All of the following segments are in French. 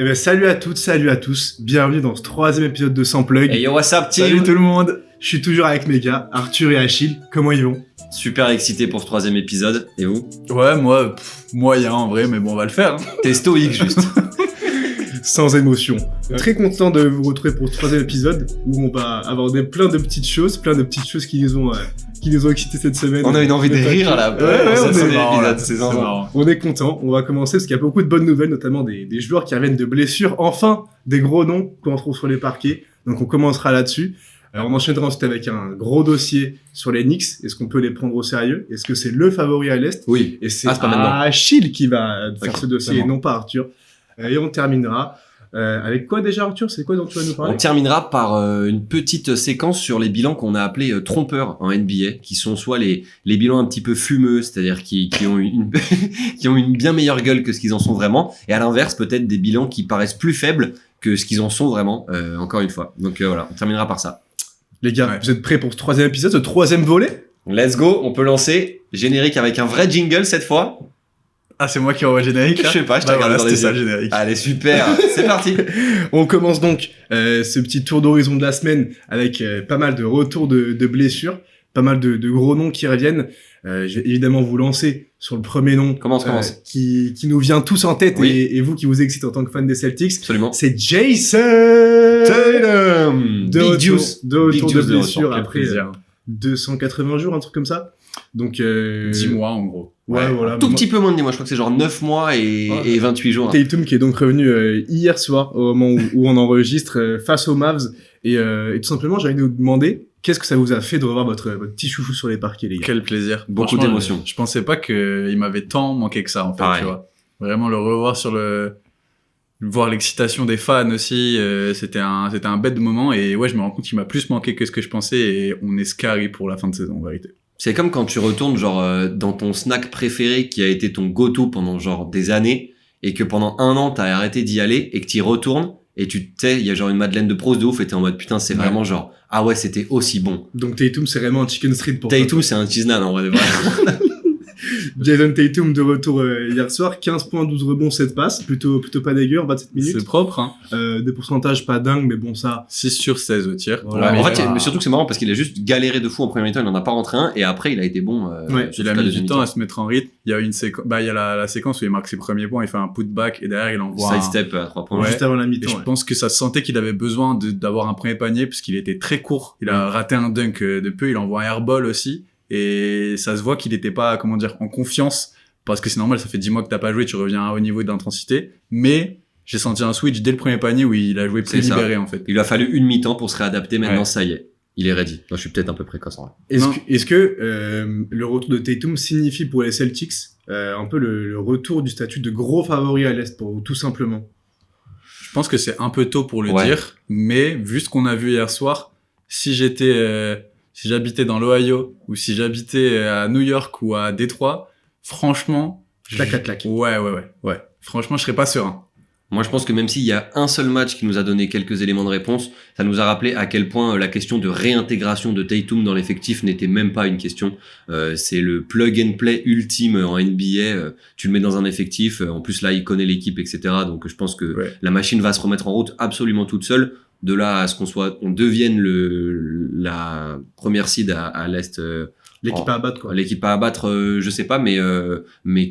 Eh ben, salut à toutes, salut à tous. Bienvenue dans ce 3e épisode de Sans Plug. Hey yo, what's up, team? Salut tout le monde. Je suis toujours avec mes gars, Arthur et Achille. Comment ils vont? Super excité pour ce 3e épisode. Et vous? Ouais, moi, moyen en vrai, mais bon, on va le faire. Hein. T'es stoïque, juste. Sans émotion. Très content de vous retrouver pour ce 3e épisode où on va aborder plein de petites choses qui nous ont excités cette semaine. On a une envie de rire à la On est content. On va commencer parce qu'il y a beaucoup de bonnes nouvelles, notamment des joueurs qui reviennent de blessures. Enfin, des gros noms qu'on retrouve sur les parquets. Donc on commencera là-dessus. Alors on enchaînera ensuite avec un gros dossier sur les Knicks. Est-ce qu'on peut les prendre au sérieux? Est-ce que c'est le favori à l'Est? Oui. Et c'est pas maintenant. Achille qui va faire ce dossier et vraiment. non pas Arthur. Et on terminera avec quoi déjà, Arthur? C'est quoi dont tu vas nous parler? On terminera par une petite séquence sur les bilans qu'on a appelés trompeurs en NBA, qui sont soit les bilans un petit peu fumeux, c'est-à-dire qui ont qui ont une bien meilleure gueule que ce qu'ils en sont vraiment, et à l'inverse peut-être des bilans qui paraissent plus faibles que ce qu'ils en sont vraiment, encore une fois. Donc voilà, on terminera par ça. Les gars, Ouais. vous êtes prêts pour ce 3e épisode, ce 3e volet? Let's go, on peut lancer générique avec un vrai jingle cette fois. Ah, c'est moi qui envoie le générique, là? Je sais pas, je te Bah regarde voilà, dans les c'était ça, yeux. le générique. Allez, super, c'est parti. On commence donc ce petit tour d'horizon de la semaine avec pas mal de retours de blessures, pas mal de gros noms qui reviennent. Je vais évidemment vous lancer sur le premier nom Commence. qui nous vient tous en tête Oui. et vous qui vous excite en tant que fan des Celtics. Absolument. C'est Jason Tatum! de Big retour, juice. de retour Big de juice de blessure retour, quel après Plaisir. 280 jours, un truc comme ça. Donc 10 mois, en gros. Ouais, voilà. Un tout petit peu moins de 10 mois, je crois que c'est genre 9 mois et 28 jours. Tatum qui est donc revenu hier soir au moment où on enregistre face aux Mavs et tout simplement j'allais nous demander qu'est-ce que ça vous a fait de revoir votre petit chouchou sur les parquets, les gars. Quel plaisir. Beaucoup Franchement, d'émotions. Je pensais pas qu'il m'avait tant manqué que ça, en fait, Pareil. tu vois. Vraiment, le revoir voir l'excitation des fans aussi, c'était un bête moment, et ouais, je me rends compte qu'il m'a plus manqué que ce que je pensais, et on est scary pour la fin de saison, en vérité. C'est comme quand tu retournes genre dans ton snack préféré qui a été ton go-to pendant genre des années et que pendant un an t'as arrêté d'y aller et que t'y retournes et tu sais, il y a genre une Madeleine de Proust de ouf et t'es en mode putain c'est Ouais. vraiment genre ah ouais c'était aussi bon. Donc Tatum c'est vraiment un chicken street pour toi. Tatum c'est un cheese nan en vrai de vrai. Jason Tatum de retour hier soir, 15 points, 12 rebonds, 7 passes, plutôt pas dégueu en 27 minutes. C'est propre, hein. Des pourcentages pas dingues mais bon ça 6 sur 16 au tir. Voilà. En mais fait mais surtout que c'est marrant parce qu'il a juste galéré de fou en première mi-temps, il en a pas rentré un et après il a été bon Ouais, sur Il a toute la mis deuxième du temps mi-temps. à se mettre en rythme. Il y a il y a la séquence où il marque ses premiers points, il fait un putback, et derrière, il envoie Side step à 3 points. Ouais. juste avant la Et mi-temps. je ouais. pense que ça se sentait qu'il avait besoin d'avoir un premier panier parce qu'il était très court. Il a raté un dunk de peu, il envoie un airball aussi. Et ça se voit qu'il était pas, comment dire, en confiance. Parce que c'est normal, ça fait 10 mois que t'as pas joué, tu reviens à un haut niveau d'intensité. Mais j'ai senti un switch dès le premier panier où il a joué plus C'est ça. libéré, en fait. Il lui a fallu une mi-temps pour se réadapter, maintenant Ouais. ça y est. Il est ready. Moi je suis peut-être un peu précoce en vrai. Non. Est-ce que le retour de Tatum signifie pour les Celtics un peu le retour du statut de gros favori à l'Est pour vous, tout simplement? Je pense que c'est un peu tôt pour le Ouais. dire. Mais vu ce qu'on a vu hier soir, si j'habitais dans l'Ohio, ou si j'habitais à New York ou à Détroit, franchement, Clac à clac. Ouais. Franchement, je serais pas serein. Moi, je pense que même s'il y a un seul match qui nous a donné quelques éléments de réponse, ça nous a rappelé à quel point la question de réintégration de Tatum dans l'effectif n'était même pas une question. C'est le plug and play ultime en NBA. Tu le mets dans un effectif. En plus, là, il connaît l'équipe, etc. Donc, je pense que Ouais. la machine va se remettre en route absolument toute seule. De là à ce on devienne la première seed à l'Est. L'équipe à abattre, quoi. L'équipe à abattre, je sais pas, mais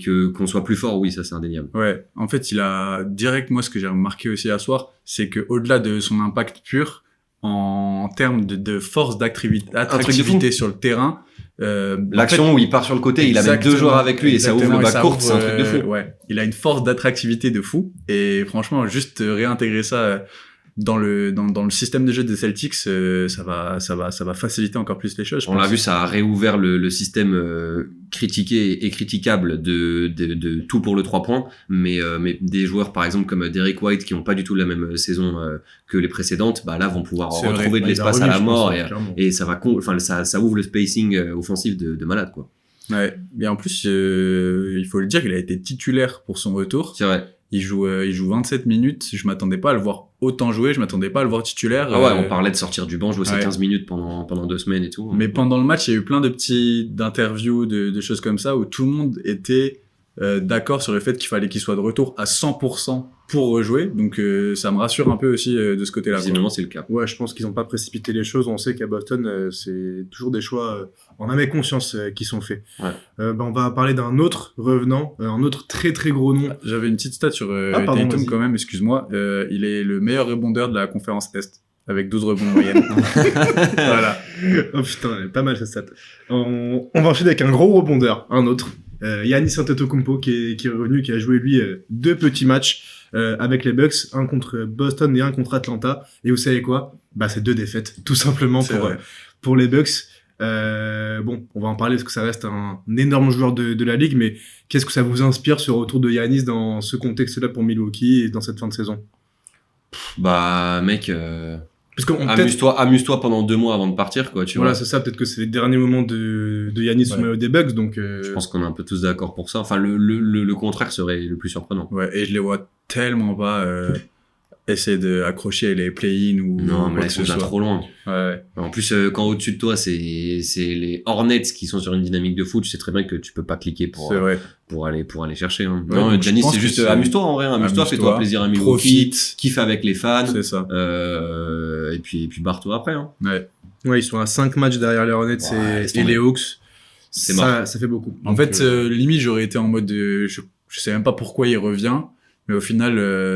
qu'on soit plus fort, oui, ça c'est indéniable. Ouais, en fait, il a direct, moi, ce que j'ai remarqué aussi à soir, c'est que au-delà de son impact pur, en termes de force d'attractivité sur le terrain, L'action où il part sur le côté, il a même 2 joueurs avec lui et ça ouvre le bas court, c'est un truc de fou. Ouais, il a une force d'attractivité de fou, et franchement, juste réintégrer ça dans le système de jeu des Celtics, ça va faciliter encore plus les choses. je On l'a pense. vu, ça a réouvert le système critiqué et critiquable de tout pour le 3 points, mais des joueurs par exemple comme Derek White qui ont pas du tout la même saison que les précédentes, bah là vont pouvoir C'est retrouver vrai. de Ouais, l'espace il à va la revenir, mort je pense, clairement. et ça va ça ouvre le spacing offensif de malade quoi. Ouais, et en plus, il faut le dire, il a été titulaire pour son retour. C'est vrai. Il joue 27 minutes. Je m'attendais pas à le voir autant jouer. Je m'attendais pas à le voir titulaire. Ah ouais, on parlait de sortir du banc, jouer ses ouais. 15 minutes pendant 2 semaines et tout. Mais pendant le match, il y a eu plein d'interviews, de choses comme ça, où tout le monde était d'accord sur le fait qu'il fallait qu'il soit de retour à 100% pour rejouer. Donc ça me rassure un peu aussi de ce côté-là. Visiblement, c'est le cas. Ouais, je pense qu'ils n'ont pas précipité les choses. On sait qu'à Boston, c'est toujours des choix en âme et conscience qui sont faits. Ouais. On va parler d'un autre revenant, un autre très très gros nom. J'avais une petite stat sur pardon, Tatum vas-y. quand même, excuse-moi. Il est le meilleur rebondeur de la conférence Est, avec 12 rebonds en moyenne. Voilà. Oh putain, elle est pas mal cette stat. On va enchaîner avec un gros rebondeur, un autre. Giannis Antetokounmpo qui est revenu, qui a joué lui 2 petits matchs avec les Bucks, un contre Boston et un contre Atlanta. Et vous savez quoi ? Bah c'est 2 défaites, tout simplement C'est vrai. pour les Bucks. On va en parler parce que ça reste un énorme joueur de la ligue, mais qu'est-ce que ça vous inspire ce retour de Giannis dans ce contexte-là pour Milwaukee et dans cette fin de saison ? Bah, mec, Parce qu'on peut-être amuse-toi pendant 2 mois avant de partir, quoi, tu voilà, vois. c'est ça, peut-être que c'est les derniers moments de Giannis sous Ouais. maillot des Bucks, donc Je pense qu'on est un peu tous d'accord pour ça. Enfin, le contraire serait le plus surprenant. Ouais, et je les vois tellement pas essayer d'accrocher les play-in ou Non, mais quoi là, que ils sont ce déjà soit. trop loin. Ouais. En plus, quand au-dessus de toi, c'est les Hornets qui sont sur une dynamique de foot, tu sais très bien que tu peux pas cliquer C'est vrai. pour aller chercher. Hein. Ouais, Non, donc je Giannis, pense c'est que juste c'est- amuse-toi en vrai, amuse-toi, fais-toi plaisir à Milwaukee, Profite. kiffe avec les fans, C'est ça. et puis barre-toi après. Hein. Ouais. ouais, ils sont à 5 matchs derrière les Hornets Ouais, laisse et tomber. les Hawks. C'est Ça fait beaucoup. En Donc, fait, limite, j'aurais été en mode je sais même pas pourquoi il revient, mais au final,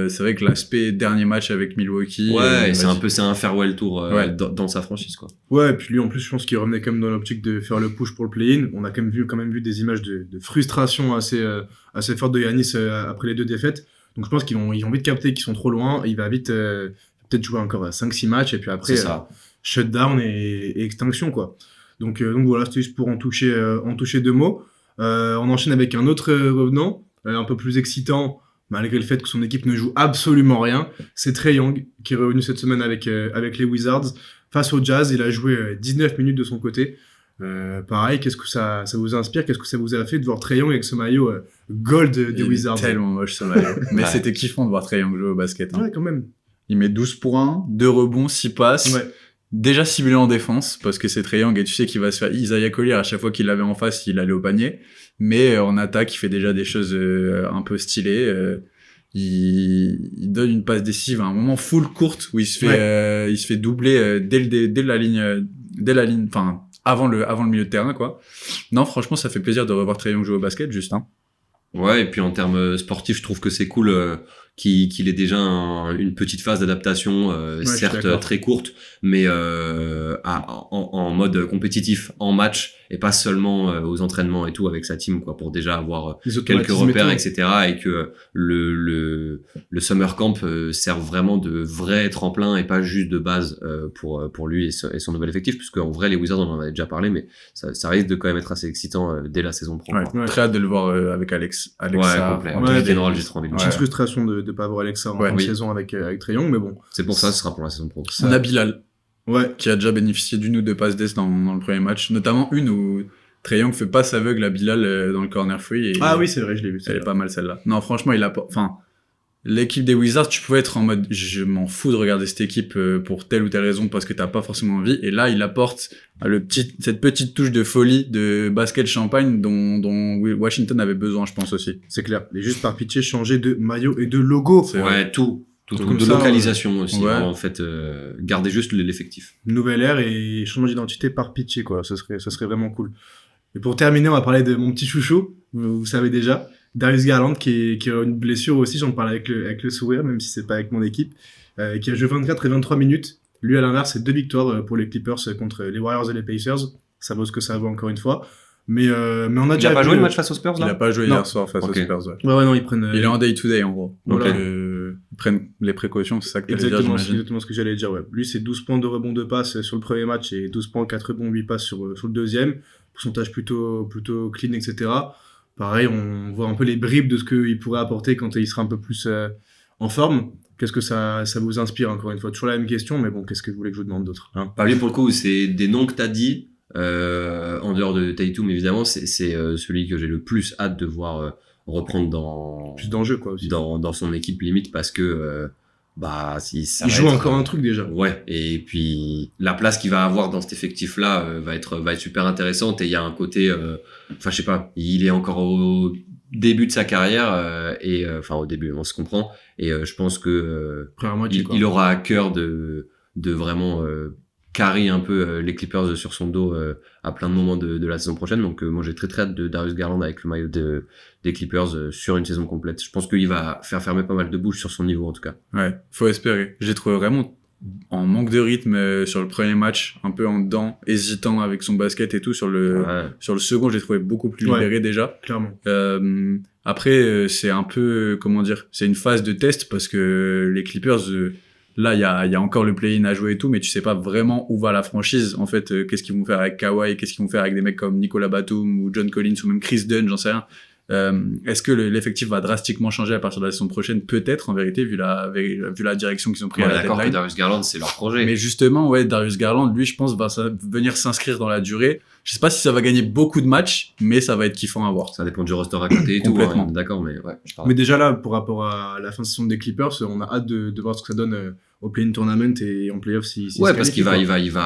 c'est vrai que l'aspect dernier match avec Milwaukee. Ouais, c'est vas-y. un farewell tour Ouais. dans sa franchise, quoi. ouais, et puis lui en plus, je pense qu'il revenait quand même dans l'optique de faire le push pour le play-in. On a quand même vu des images de frustration assez fortes de Giannis après les 2 défaites. Donc je pense ils ont vite capté qu'ils sont trop loin. Et il va vite peut-être jouer encore 5-6 matchs et puis après C'est ça. shutdown et extinction quoi. Donc voilà, c'était juste pour en toucher 2 mots. On enchaîne avec un autre revenant, un peu plus excitant, malgré le fait que son équipe ne joue absolument rien. C'est Trae Young qui est revenu cette semaine avec les Wizards face au Jazz. Il a joué 19 minutes de son côté. Pareil, qu'est-ce que ça vous inspire ? Qu'est-ce que ça vous a fait de voir Trae Young avec ce maillot gold des Il est Wizards ? tellement moche ce maillot. Mais Ouais. c'était kiffant de voir Trae Young jouer au basket. Hein. Ouais, quand même. Il met 12 points, 2 rebonds, 6 passes. Ouais. Déjà ciblé en défense, parce que c'est Trae Young et tu sais qu'il va se faire Isaiah Collier à chaque fois qu'il l'avait en face, il allait au panier. Mais en attaque, il fait déjà des choses un peu stylées. Il donne une passe décisive à un moment full courte où il se fait doubler dès la ligne, enfin avant le milieu de terrain quoi. Non, franchement, ça fait plaisir de revoir Trae Young jouer au basket, juste. Hein. Ouais, et puis en termes sportifs, je trouve que c'est cool qu'il ait déjà une petite phase d'adaptation, je suis certes d'accord. très courte, mais en mode compétitif, en match, et pas seulement aux entraînements et tout avec sa team, quoi, pour déjà avoir Les quelques automatismes et repères, tout. etc. Et que le summer camp serve vraiment de vrai tremplin et pas juste de base pour lui et son nouvel effectif, puisque en vrai les Wizards on en avait déjà parlé, mais ça risque de quand même être assez excitant dès la saison pro. Ouais, quoi. Ouais. très hâte de le voir avec Alexa. Ouais, complet. Ouais, Captain des- Roll, j'ai trop envie de le Petite voir. frustration de ne pas avoir Alexa en Ouais, fin de oui. saison avec Trae Young, mais bon. C'est pour ça, ce sera pour la saison pro. On a Bilal, Ouais. qui a déjà bénéficié d'une ou deux passes d'ess dans le premier match, notamment une où Trae Young fait passe aveugle à Bilal dans le corner free. Et Ah oui, c'est vrai, je l'ai vu. elle celle-là. est pas mal celle-là. Non, franchement, l'équipe des Wizards, tu pouvais être en mode je m'en fous de regarder cette équipe pour telle ou telle raison parce que t'as pas forcément envie. Et là, il apporte cette petite touche de folie de basket champagne dont Washington avait besoin, je pense aussi. C'est clair. Et juste par pitié, changer de maillot et de logo. C'est vrai. Ouais, tout Comme de ça, localisation aussi. ouais. En fait, garder juste l'effectif. Nouvelle ère et changement d'identité par pitié, quoi. Ça serait vraiment cool. Et pour terminer, on va parler de mon petit chouchou. Vous savez déjà. Darius Garland, qui a une blessure aussi. J'en parle avec le sourire, même si c'est pas avec mon équipe. Qui a joué 24 et 23 minutes. Lui, à l'inverse, c'est 2 victoires pour les Clippers contre les Warriors et les Pacers. Ça vaut ce que ça vaut encore une fois. Mais on a Il déjà a pas vu joué le match face aux Spurs Il a là pas joué Non. hier soir face Ok. aux Spurs. Ouais. Ouais, non, ils prennent. Il est en day-to-day, en gros. Voilà. Donc, ils prennent les précautions, c'est ça que t'allais dire, Exactement, c'est j'imagine. exactement ce que j'allais dire, ouais. Lui, c'est 12 points de rebond de passe sur le premier match et 12 points, 4 rebonds, 8 passes sur le deuxième. Pourcentage plutôt clean, etc. Pareil, on voit un peu les bribes de ce qu'il pourrait apporter quand il sera un peu plus en forme. Qu'est-ce que ça vous inspire, encore une fois? Toujours la même question, mais bon, qu'est-ce que vous voulez que je vous demande d'autre, hein? Lui, pour le coup, c'est des noms que t'as dit, en dehors de Tatum, évidemment, c'est celui que j'ai le plus hâte de voir reprendre Plus d'enjeux, quoi, aussi. dans son équipe limite, parce que si ça Il va joue être, encore un truc, déjà. Ouais, et puis la place qu'il va avoir dans cet effectif-là va être super intéressante, et il y a un côté, je sais pas, il est encore début de sa carrière enfin au début on se comprend et je pense que il aura à cœur de vraiment carry un peu les Clippers sur son dos à plein de moments de la saison prochaine. Donc moi j'ai très hâte de Darius Garland avec le maillot des Clippers sur une saison complète. Je pense qu'il va faire fermer pas mal de bouches sur son niveau en tout cas. Ouais, faut espérer. Je l'ai trouvé vraiment en manque de rythme sur le premier match, un peu en dedans, hésitant avec son basket et tout. Sur le second, je l'ai trouvé beaucoup plus libéré déjà. Clairement. Après, c'est un peu, comment dire, c'est une phase de test parce que les Clippers, là, il y a encore le play-in à jouer et tout, mais tu sais pas vraiment où va la franchise. En fait, qu'est-ce qu'ils vont faire avec Kawhi, qu'est-ce qu'ils vont faire avec des mecs comme Nicolas Batum ou John Collins ou même Chris Dunn, j'en sais rien. Est-ce que l'effectif va drastiquement changer à partir de la saison prochaine? Peut-être, en vérité, vu la direction qu'ils ont pris à la d'accord deadline. que Darius Garland, c'est leur projet. Mais justement, ouais, Darius Garland, lui, je pense, va venir s'inscrire dans la durée. Je sais pas si ça va gagner beaucoup de matchs, mais ça va être kiffant à voir. Ça dépend du roster à côté et tout. Complètement. D'accord, mais ouais. Mais déjà là, par rapport à la fin de saison des Clippers, on a hâte de voir ce que ça donne au play-in tournament et en playoff si ouais, parce qu'il va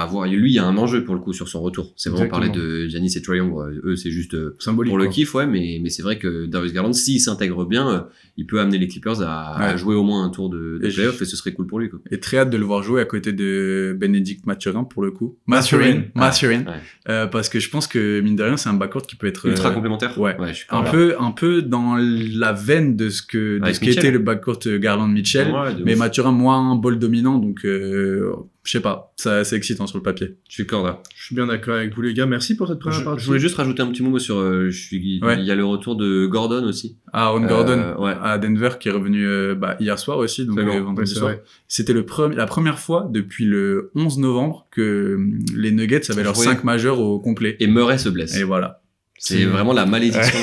avoir, lui, il y a un enjeu pour le coup sur son retour. C'est vraiment Exactement. parler de Giannis et Trae Young. Eux, c'est juste symbolique pour le quoi. kiff, ouais, mais c'est vrai que Darius Garland, s'il s'intègre bien, il peut amener les Clippers à jouer au moins un tour de playoff et ce serait cool pour lui, quoi. Et très hâte de le voir jouer à côté de Bénédicte Mathurin pour le coup. Mathurin. Parce que je pense que mine de rien, c'est un backcourt qui peut être ultra complémentaire. Ouais. Je suis un peu dans la veine de ce qu'était le backcourt Garland Mitchell, mais Mathurin moins ball dominant, donc je sais pas, c'est excitant sur le papier. Je suis corda. Je suis bien d'accord avec vous les gars. Merci pour cette première partie. Je voulais juste rajouter un petit mot sur il y a le retour de Gordon aussi. Aaron Gordon ouais. à Denver qui est revenu hier soir aussi, donc vendredi soir. Vrai. C'était la première fois depuis le 11 novembre que les Nuggets avaient leurs 5 majeurs au complet. Et Murray se blesse. Et voilà. C'est vraiment la malédiction.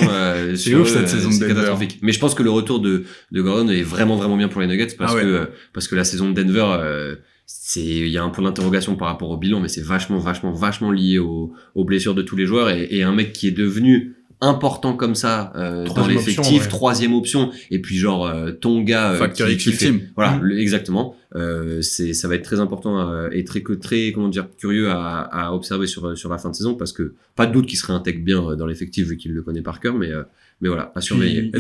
C'est ouf cette saison de Denver. Catastrophique. Mais je pense que le retour de Gordon est vraiment vraiment bien pour les Nuggets parce que la saison de Denver il y a un point d'interrogation par rapport au bilan, mais c'est vachement lié aux blessures de tous les joueurs et un mec qui est devenu important comme ça dans l'effectif, troisième option, et puis genre ton gars facteur X ultime. Voilà, exactement. Ça va être très important et très comment dire curieux à observer sur la fin de saison parce que pas de doute qu'il se réintègre bien dans l'effectif vu qu'il le connaît par cœur, mais voilà, à surveiller.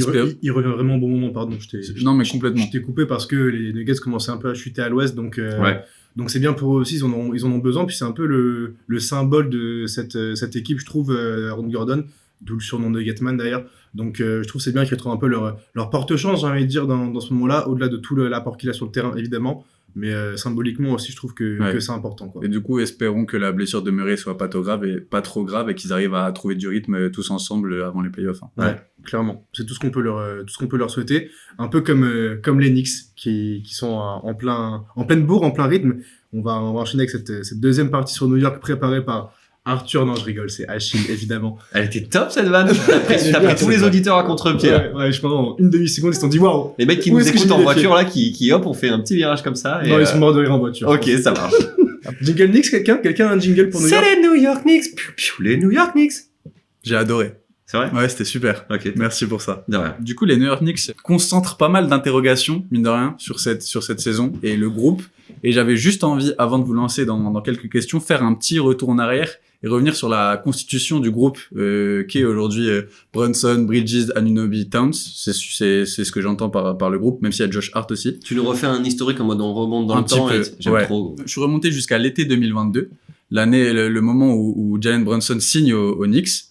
Il revient vraiment au bon moment, pardon. Non, mais complètement. Je t'ai coupé parce que les Nuggets commençaient un peu à chuter à l'ouest, donc c'est bien pour eux aussi, ils en ont besoin, puis c'est un peu le symbole de cette équipe, je trouve, Aaron Gordon, d'où le surnom de Getman d'ailleurs. Donc je trouve c'est bien qu'ils retrouvent un peu leur porte-chance, j'ai envie de dire, dans ce moment-là, au-delà de tout l'apport qu'il a sur le terrain, évidemment. Mais symboliquement aussi, je trouve que c'est important, quoi. Et du coup, espérons que la blessure de Murray soit pas trop grave et qu'ils arrivent à trouver du rythme tous ensemble avant les playoffs. Ouais, clairement. C'est tout ce qu'on peut leur souhaiter. Un peu comme les Knicks qui sont en pleine bourre, en plein rythme. On va enchaîner avec cette deuxième partie sur New York préparée par Arthur. Non, je rigole, c'est Achille, évidemment. Elle était top cette vanne. T'as pris tous les auditeurs à contre-pied. Ouais, je pense en une demi-seconde, ils se sont dit waouh. Les mecs qui nous écoutent en voiture là, qui hop, on fait un petit virage comme ça. Non, ils sont morts de rire en voiture. Ok, ça marche. Jingle Knicks, quelqu'un a un jingle pour New York? C'est les New York Knicks. Les New York Knicks. J'ai adoré. C'est vrai? Ouais, c'était super. Ok. Merci pour ça. De rien. Du coup, les New York Knicks concentrent pas mal d'interrogations, mine de rien, sur cette saison et le groupe. Et j'avais juste envie, avant de vous lancer dans quelques questions, faire un petit retour en arrière et revenir sur la constitution du groupe qui est aujourd'hui Brunson, Bridges, Anunoby, Towns. C'est ce que j'entends par le groupe, même s'il y a Josh Hart aussi. Tu nous refais un historique en mode on remonte dans le temps. J'aime trop. Je suis remonté jusqu'à l'été 2022, le moment où Jalen Brunson signe aux Knicks.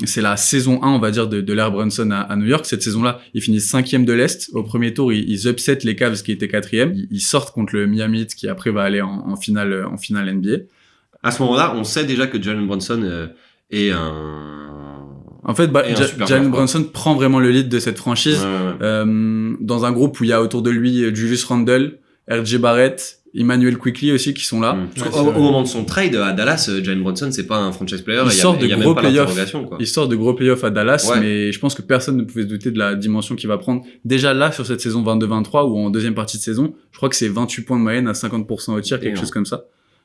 C'est la saison 1, on va dire, de l'ère Brunson à New York. Cette saison-là, ils finissent 5e de l'Est. Au premier tour, ils upset les Cavs qui étaient 4e. Ils sortent contre le Miami Heat qui après va aller en finale NBA. À ce moment-là, on sait déjà que Jalen Brunson est En fait, Jalen Brunson prend vraiment le lead de cette franchise dans un groupe où il y a autour de lui Julius Randle, RJ Barrett, Emmanuel Quickly aussi qui sont là. Au moment de son trade à Dallas, Jalen Brunson c'est pas un franchise player. Il sort de gros playoffs. Quoi. Il sort de gros playoffs à Dallas, mais je pense que personne ne pouvait se douter de la dimension qu'il va prendre. Déjà là sur cette saison 22-23 ou en deuxième partie de saison, je crois que c'est 28 points de moyenne à 50% au tir, quelque chose comme ça.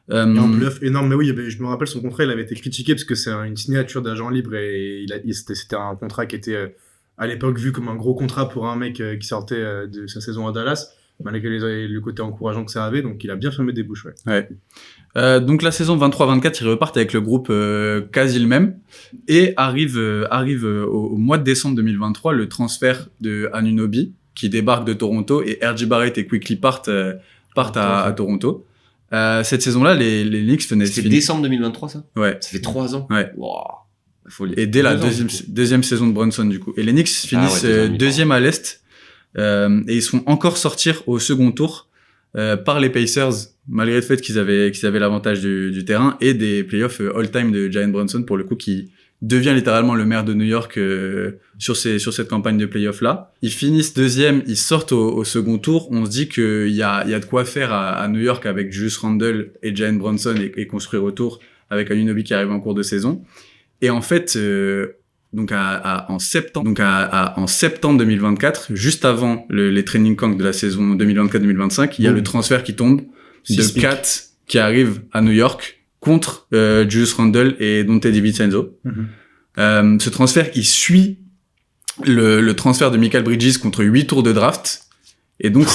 Un bluff énorme, mais oui, je me rappelle son contrat, il avait été critiqué parce que c'est une signature d'agent libre et c'était un contrat qui était à l'époque vu comme un gros contrat pour un mec qui sortait de sa saison à Dallas. malgré le côté encourageant que ça avait, donc il a bien fermé des bouches. Ouais. Donc la saison 23-24, ils repartent avec le groupe quasi le même, et arrive au mois de décembre 2023 le transfert de Anunoby qui débarque de Toronto, et R.J. Barrett et Quickley partent à Toronto. Cette saison-là, les Knicks venaient... C'était décembre 2023, ça? Ouais. Ça fait 3 ans? Ouais. Wow. Et dès la deuxième saison de Brunson, du coup. Et les Knicks finissent deuxième à l'Est, et ils se font encore sortir au second tour par les Pacers, malgré le fait qu'ils avaient l'avantage du terrain, et des playoffs all-time de Jalen Brunson, pour le coup, qui devient littéralement le maire de New York sur cette campagne de playoffs là. Ils finissent deuxième, ils sortent au second tour. On se dit qu'il y a de quoi faire à New York avec Julius Randle et Jalen Brunson, et construire autour, avec Anunoby qui arrive en cours de saison. Et en fait, en septembre 2024, juste avant les training camps de la saison 2024-2025, il y a le transfert qui tombe de Kat qui arrive à New York contre Julius Randle et Donte DiVincenzo. Ce transfert, il suit le transfert de Mikal Bridges contre 8 tours de draft. Et donc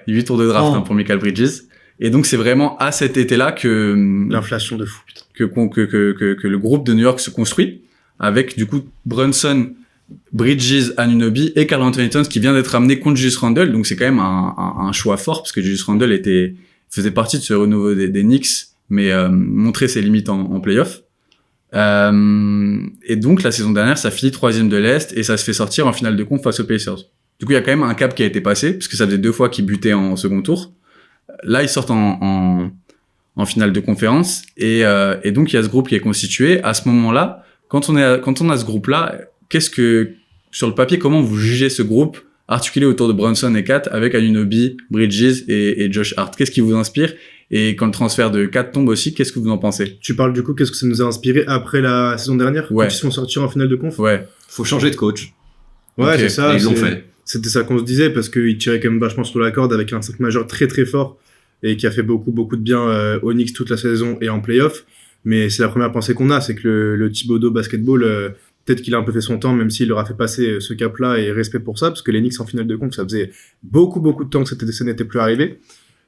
8 tours de draft pour Mikal Bridges. Et donc c'est vraiment à cet été-là que l'inflation de fou, putain. Que le groupe de New York se construit, avec du coup Brunson, Bridges, Anunoby et Karl Anthony Towns qui vient d'être amené contre Julius Randle. Donc c'est quand même un choix fort, parce que Julius Randle faisait partie de ce renouveau des Knicks, mais montrait ses limites en play-off. Et donc la saison dernière, ça finit 3e de l'Est, et ça se fait sortir en finale de conf face aux Pacers. Du coup, il y a quand même un cap qui a été passé, parce que ça faisait 2 fois qu'ils butaient en second tour. Là, ils sortent en finale de conférence, et donc il y a ce groupe qui est constitué. À ce moment-là, quand on a ce groupe-là, sur le papier, comment vous jugez ce groupe articulé autour de Brunson et Kat, avec Anunoby, Bridges et Josh Hart? Qu'est-ce qui vous inspire? Et quand le transfert de Kat tombe aussi, qu'est-ce que vous en pensez? Tu parles du coup, qu'est-ce que ça nous a inspiré après la saison dernière, quand ils sont sortis en finale de conf? Ouais. Faut changer de coach. Ouais, okay. C'est ça. Et ils l'ont fait. C'était ça qu'on se disait, parce qu'ils tiraient quand même vachement sur la corde avec un 5 majeur très très fort, et qui a fait beaucoup de bien aux Knicks toute la saison et en play-off. Mais c'est la première pensée qu'on a, c'est que le Thibodeau basketball, peut-être qu'il a un peu fait son temps, même s'il leur a fait passer ce cap-là, et respect pour ça, parce que les Knicks en finale de conf, ça faisait beaucoup de temps que ça n'était plus arrivé.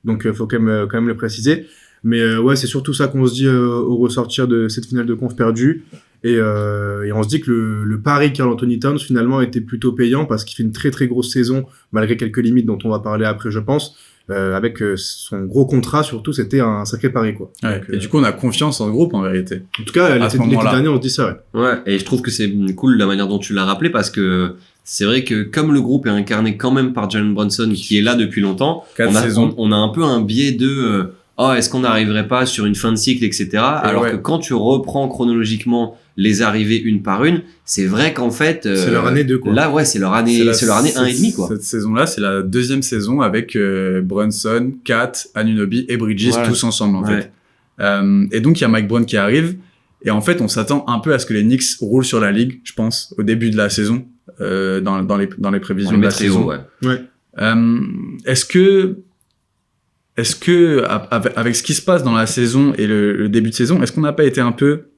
Donc faut quand même le préciser. Mais ouais, c'est surtout ça qu'on se dit au ressortir de cette finale de conf perdue. Et on se dit que le pari Karl Anthony Towns finalement était plutôt payant, parce qu'il fait une très très grosse saison, malgré quelques limites dont on va parler après, je pense. Avec son gros contrat, surtout, c'était un sacré pari, quoi. Ouais, donc, et du coup, on a confiance en ce groupe, en vérité. En tout cas, l'été dernier, on se dit ça, ouais. Ouais, et je trouve que c'est cool la manière dont tu l'as rappelé, parce que c'est vrai que comme le groupe est incarné quand même par Jalen Brunson, qui est là depuis longtemps, on a un peu un biais de est-ce qu'on n'arriverait pas sur une fin de cycle, etc. Alors que quand tu reprends chronologiquement les arrivées une par une, c'est vrai qu'en fait c'est leur année 2, quoi. Là, ouais, c'est leur année 1,5, quoi. Cette saison-là, c'est la 2e saison avec Brunson, Kat, Anunoby et Bridges tous ensemble, en fait. Et donc il y a Mike Brown qui arrive, et en fait on s'attend un peu à ce que les Knicks roulent sur la ligue, je pense, au début de la saison, dans les prévisions de la saison. Ouais. Est-ce que avec ce qui se passe dans la saison et le début de saison, est-ce qu'on n'a pas été un peu,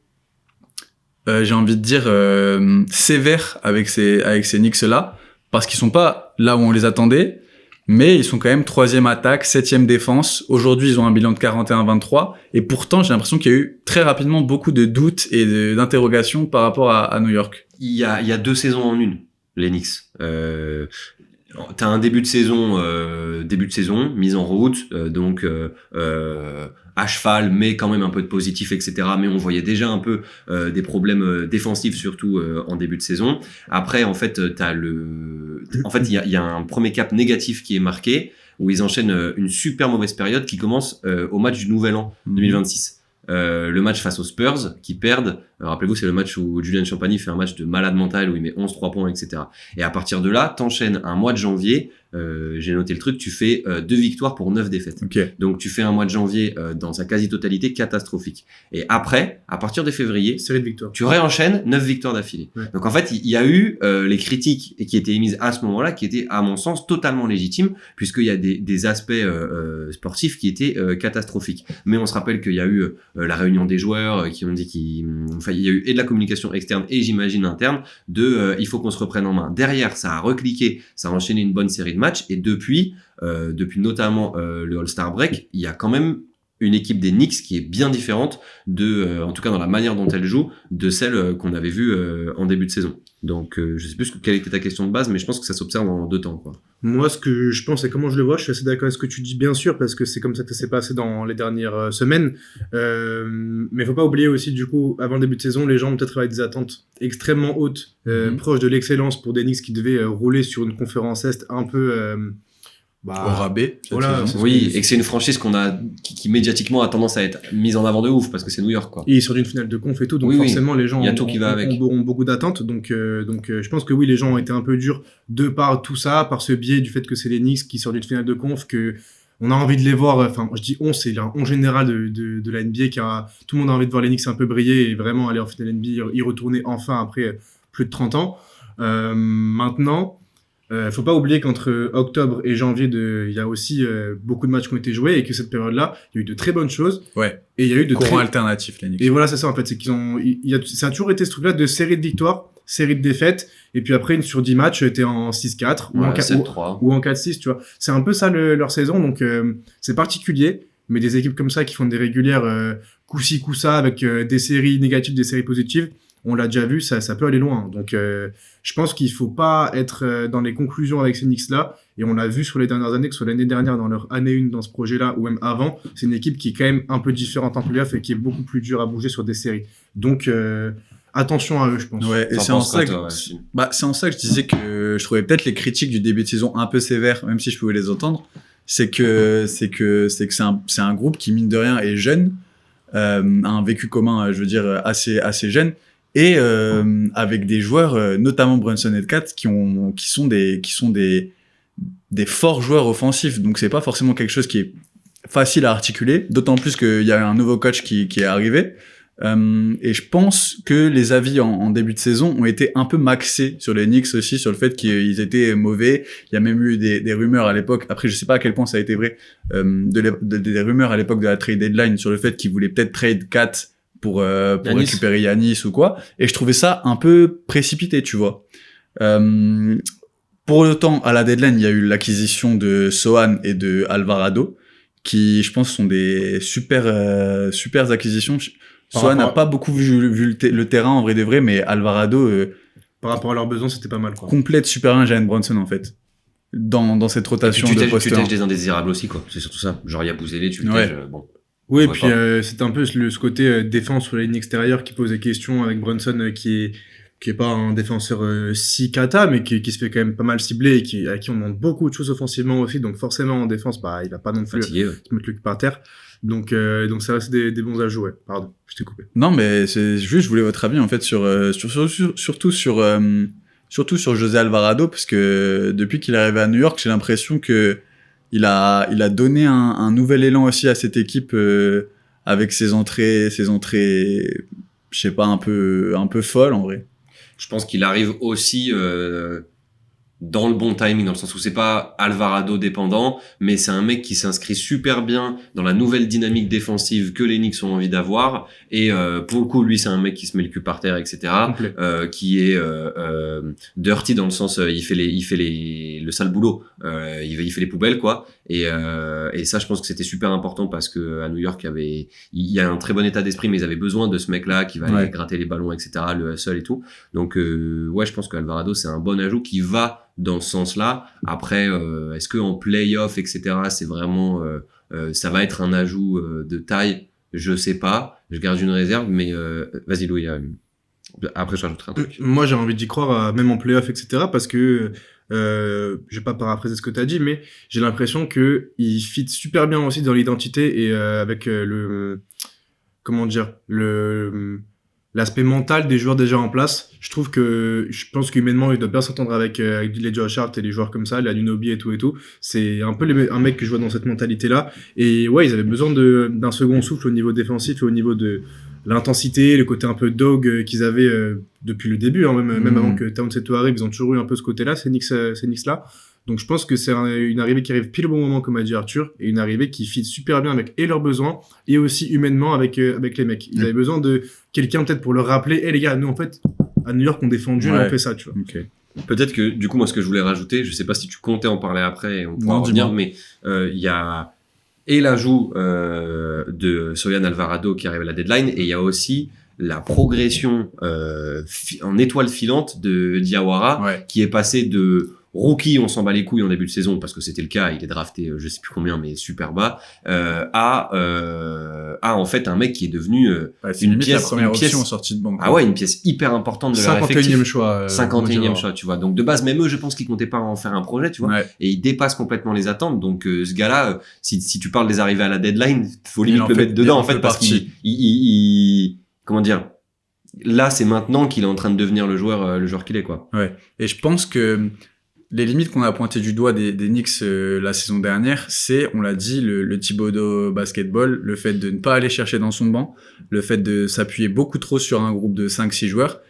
j'ai envie de dire, sévère avec ces Knicks-là, parce qu'ils sont pas là où on les attendait, mais ils sont quand même 3e attaque, 7e défense. Aujourd'hui, ils ont un bilan de 41-23, et pourtant, j'ai l'impression qu'il y a eu très rapidement beaucoup de doutes et d'interrogations par rapport à New York. Il y a 2 saisons en une, les Knicks. T'as un début de saison, mise en route, donc à cheval, mais quand même un peu de positif, etc. Mais on voyait déjà un peu des problèmes défensifs, surtout en début de saison. Après, en fait, il y a un premier cap négatif qui est marqué, où ils enchaînent une super mauvaise période qui commence au match du Nouvel An 2026. Le match face aux Spurs qui perdent. Rappelez-vous, c'est le match où Julian Champagny fait un match de malade mental, où il met 11-3 points, etc. Et à partir de là, t'enchaînes un mois de janvier. J'ai noté le truc, tu fais 2 victoires pour 9 défaites. Okay. Donc tu fais un mois de janvier dans sa quasi-totalité catastrophique. Et après, à partir de février, série de victoires, tu réenchaînes 9 victoires d'affilée. Ouais. Donc en fait, il y a eu les critiques qui étaient émises à ce moment-là, qui étaient à mon sens totalement légitimes, puisqu'il y a des aspects sportifs qui étaient catastrophiques. Mais on se rappelle qu'il y a eu la réunion des joueurs qui ont dit il y a eu et de la communication externe et j'imagine interne il faut qu'on se reprenne en main. Derrière, ça a recliqué, ça a enchaîné une bonne série de matchs. Et depuis notamment le All-Star Break, il y a quand même une équipe des Knicks qui est bien différente en tout cas dans la manière dont elle joue, de celle qu'on avait vue en début de saison. Donc, je sais plus quelle était ta question de base, mais je pense que ça s'observe en 2 temps, quoi. Moi, ce que je pense et comment je le vois, je suis assez d'accord avec ce que tu dis, bien sûr, parce que c'est comme ça que ça s'est passé dans les dernières semaines. Mais faut pas oublier aussi, du coup, avant le début de saison, les gens ont peut-être avec des attentes extrêmement hautes, proches de l'excellence pour des Knicks qui devaient rouler sur une conférence Est un peu... au rabais. Voilà, oui, et que c'est une franchise qui médiatiquement a tendance à être mise en avant de ouf parce que c'est New York, quoi. Et sur d'une finale de conf et tout, donc Oui, forcément les gens il y a tout qui va avec. ont beaucoup d'attentes, donc je pense que oui, les gens ont été un peu durs de par tout ça, par ce biais du fait que c'est les Knicks qui sortent d'une finale de conf, que on a envie de les voir, enfin je dis on, c'est un on général de la NBA, tout le monde a envie de voir les Knicks un peu briller et vraiment aller en finale NBA, y retourner enfin après plus de 30 ans. Maintenant, faut pas oublier qu'entre octobre et janvier, il y a aussi beaucoup de matchs qui ont été joués et que cette période-là, il y a eu de très bonnes choses. Ouais. Et il y a eu de courant alternatif, les Knicks. Et voilà, c'est ça en fait, c'est ça a toujours été ce truc-là de série de victoires, série de défaites, et puis après sur 10 matchs, t'es en 6-4 ou, en 7-3. ou en 4-6, tu vois. C'est un peu ça leur saison, donc c'est particulier, mais des équipes comme ça qui font des régulières coup-ci, coup-ça, avec des séries négatives, des séries positives, on l'a déjà vu, ça peut aller loin. Donc, je pense qu'il faut pas être dans les conclusions avec ces Knicks-là. Et on l'a vu sur les dernières années, que ce soit l'année dernière, dans leur année 1 dans ce projet-là, ou même avant, c'est une équipe qui est quand même un peu différente en playoff et qui est beaucoup plus dure à bouger sur des séries. Donc, attention à eux, je pense. Ouais, et c'est en ça que je disais que je trouvais peut-être les critiques du début de saison un peu sévères, même si je pouvais les entendre. C'est que c'est un groupe qui, mine de rien, est jeune, a un vécu commun, je veux dire, assez jeune. Et avec des joueurs, notamment Brunson et Kat, qui sont des forts joueurs offensifs. Donc c'est pas forcément quelque chose qui est facile à articuler. D'autant plus qu'il y a un nouveau coach qui est arrivé. Et je pense que les avis en début de saison ont été un peu maxés sur les Knicks aussi, sur le fait qu'ils étaient mauvais. Il y a même eu des rumeurs à l'époque. Après, je sais pas à quel point ça a été vrai. Des rumeurs à l'époque de la trade deadline sur le fait qu'ils voulaient peut-être trade Kat pour récupérer Giannis ou quoi, et je trouvais ça un peu précipité, tu vois. Pour autant, à la deadline, il y a eu l'acquisition de Sohan et de Alvarado, qui, je pense, sont des super acquisitions. Sohan n'a pas beaucoup vu le terrain, en vrai de vrai, mais Alvarado... par rapport à leurs besoins, c'était pas mal, quoi. Complète super bien Jalen Brunson, en fait. Dans cette rotation de poste. Tu tèges des indésirables aussi, quoi. C'est surtout ça. Genre, il y a Bouzélé, tu le tèges, bon. Oui, et puis c'est un peu ce côté défense sur la ligne extérieure qui pose des questions avec Brunson qui est pas un défenseur si cata, mais qui se fait quand même pas mal cibler et à qui on demande beaucoup de choses offensivement aussi. Donc forcément en défense, il va pas non plus se mettre le cul par terre. Donc ça reste des bons ajouts. Ouais. Pardon, je t'ai coupé. Non, mais c'est juste, je voulais votre avis en fait surtout sur José Alvarado, parce que depuis qu'il est arrivé à New York, j'ai l'impression que il a donné un nouvel élan aussi à cette équipe avec ses entrées, je sais pas, un peu folles en vrai. Je pense qu'il arrive aussi dans le bon timing, dans le sens où c'est pas Alvarado dépendant, mais c'est un mec qui s'inscrit super bien dans la nouvelle dynamique défensive que les Knicks ont envie d'avoir. Et pour le coup, lui, c'est un mec qui se met le cul par terre, etc. Qui est dirty dans le sens, il fait le sale boulot. Il fait les poubelles, quoi. Et ça, je pense que c'était super important parce que à New York, il y a un très bon état d'esprit, mais ils avaient besoin de ce mec-là qui va aller gratter les ballons, etc. Le hustle et tout. Donc ouais, je pense qu'Alvarado, c'est un bon ajout qui va dans ce sens-là. Après, est-ce que en play-off, etc., c'est vraiment, ça va être un ajout de taille? Je sais pas. Je garde une réserve, mais vas-y Louis. Après, je rajouterai un truc. Moi, j'ai envie d'y croire, même en play-off, etc., parce que je vais pas paraphraser ce que t'as dit, mais j'ai l'impression que il fit super bien aussi dans l'identité et avec l'aspect mental des joueurs déjà en place. Je pense qu'humainement, il doit bien s'entendre avec les Josh Hart et les joueurs comme ça, les Anunoby et tout. C'est un peu un mec que je vois dans cette mentalité-là. Et ouais, ils avaient besoin d'un second souffle au niveau défensif et au niveau de l'intensité, le côté un peu dog qu'ils avaient depuis le début, hein, même avant que Towns arrive, ils ont toujours eu un peu ce côté-là, ces Knicks-là. Donc je pense que c'est une arrivée qui arrive pile au bon moment, comme a dit Arthur, et une arrivée qui fit super bien avec leurs besoins et aussi humainement avec les mecs. Ils avaient besoin de quelqu'un peut-être pour leur rappeler, les gars, nous en fait à New York on défend dur et on fait ça, tu vois. Okay. Peut-être que, du coup, moi, ce que je voulais rajouter, je sais pas si tu comptais en parler après, et on pourra Non, en revenir, dis-moi. mais il y a et l'ajout de Soyan Alvarado qui arrive à la deadline, et il y a aussi la progression en étoile filante de Diawara, Ouais. qui est passé de rookie, on s'en bat les couilles en début de saison, parce que c'était le cas, il est drafté, je sais plus combien, mais super bas, à en fait un mec qui est devenu Ouais, c'est une limite la pièce, première une pièce- option en sortie de banque. ah ouais, une pièce hyper importante de leur 51e effectif. choix. 51e choix, tu vois. Donc de base, même eux, je pense qu'ils comptaient pas en faire un projet, tu vois. Ouais. Et il dépasse complètement les attentes. Donc ce gars-là, si tu parles des arrivées à la deadline, faut limite en le fait- mettre dedans il en en fait fait parce partie. comment dire. Là, c'est maintenant qu'il est en train de devenir le joueur qu'il est, quoi. Ouais. Et je pense que les limites qu'on a pointées du doigt des Knicks la saison dernière, c'est, on l'a dit, le Thibodeau basketball, le fait de ne pas aller chercher dans son banc, le fait de s'appuyer beaucoup trop sur un groupe de 5-6 joueurs.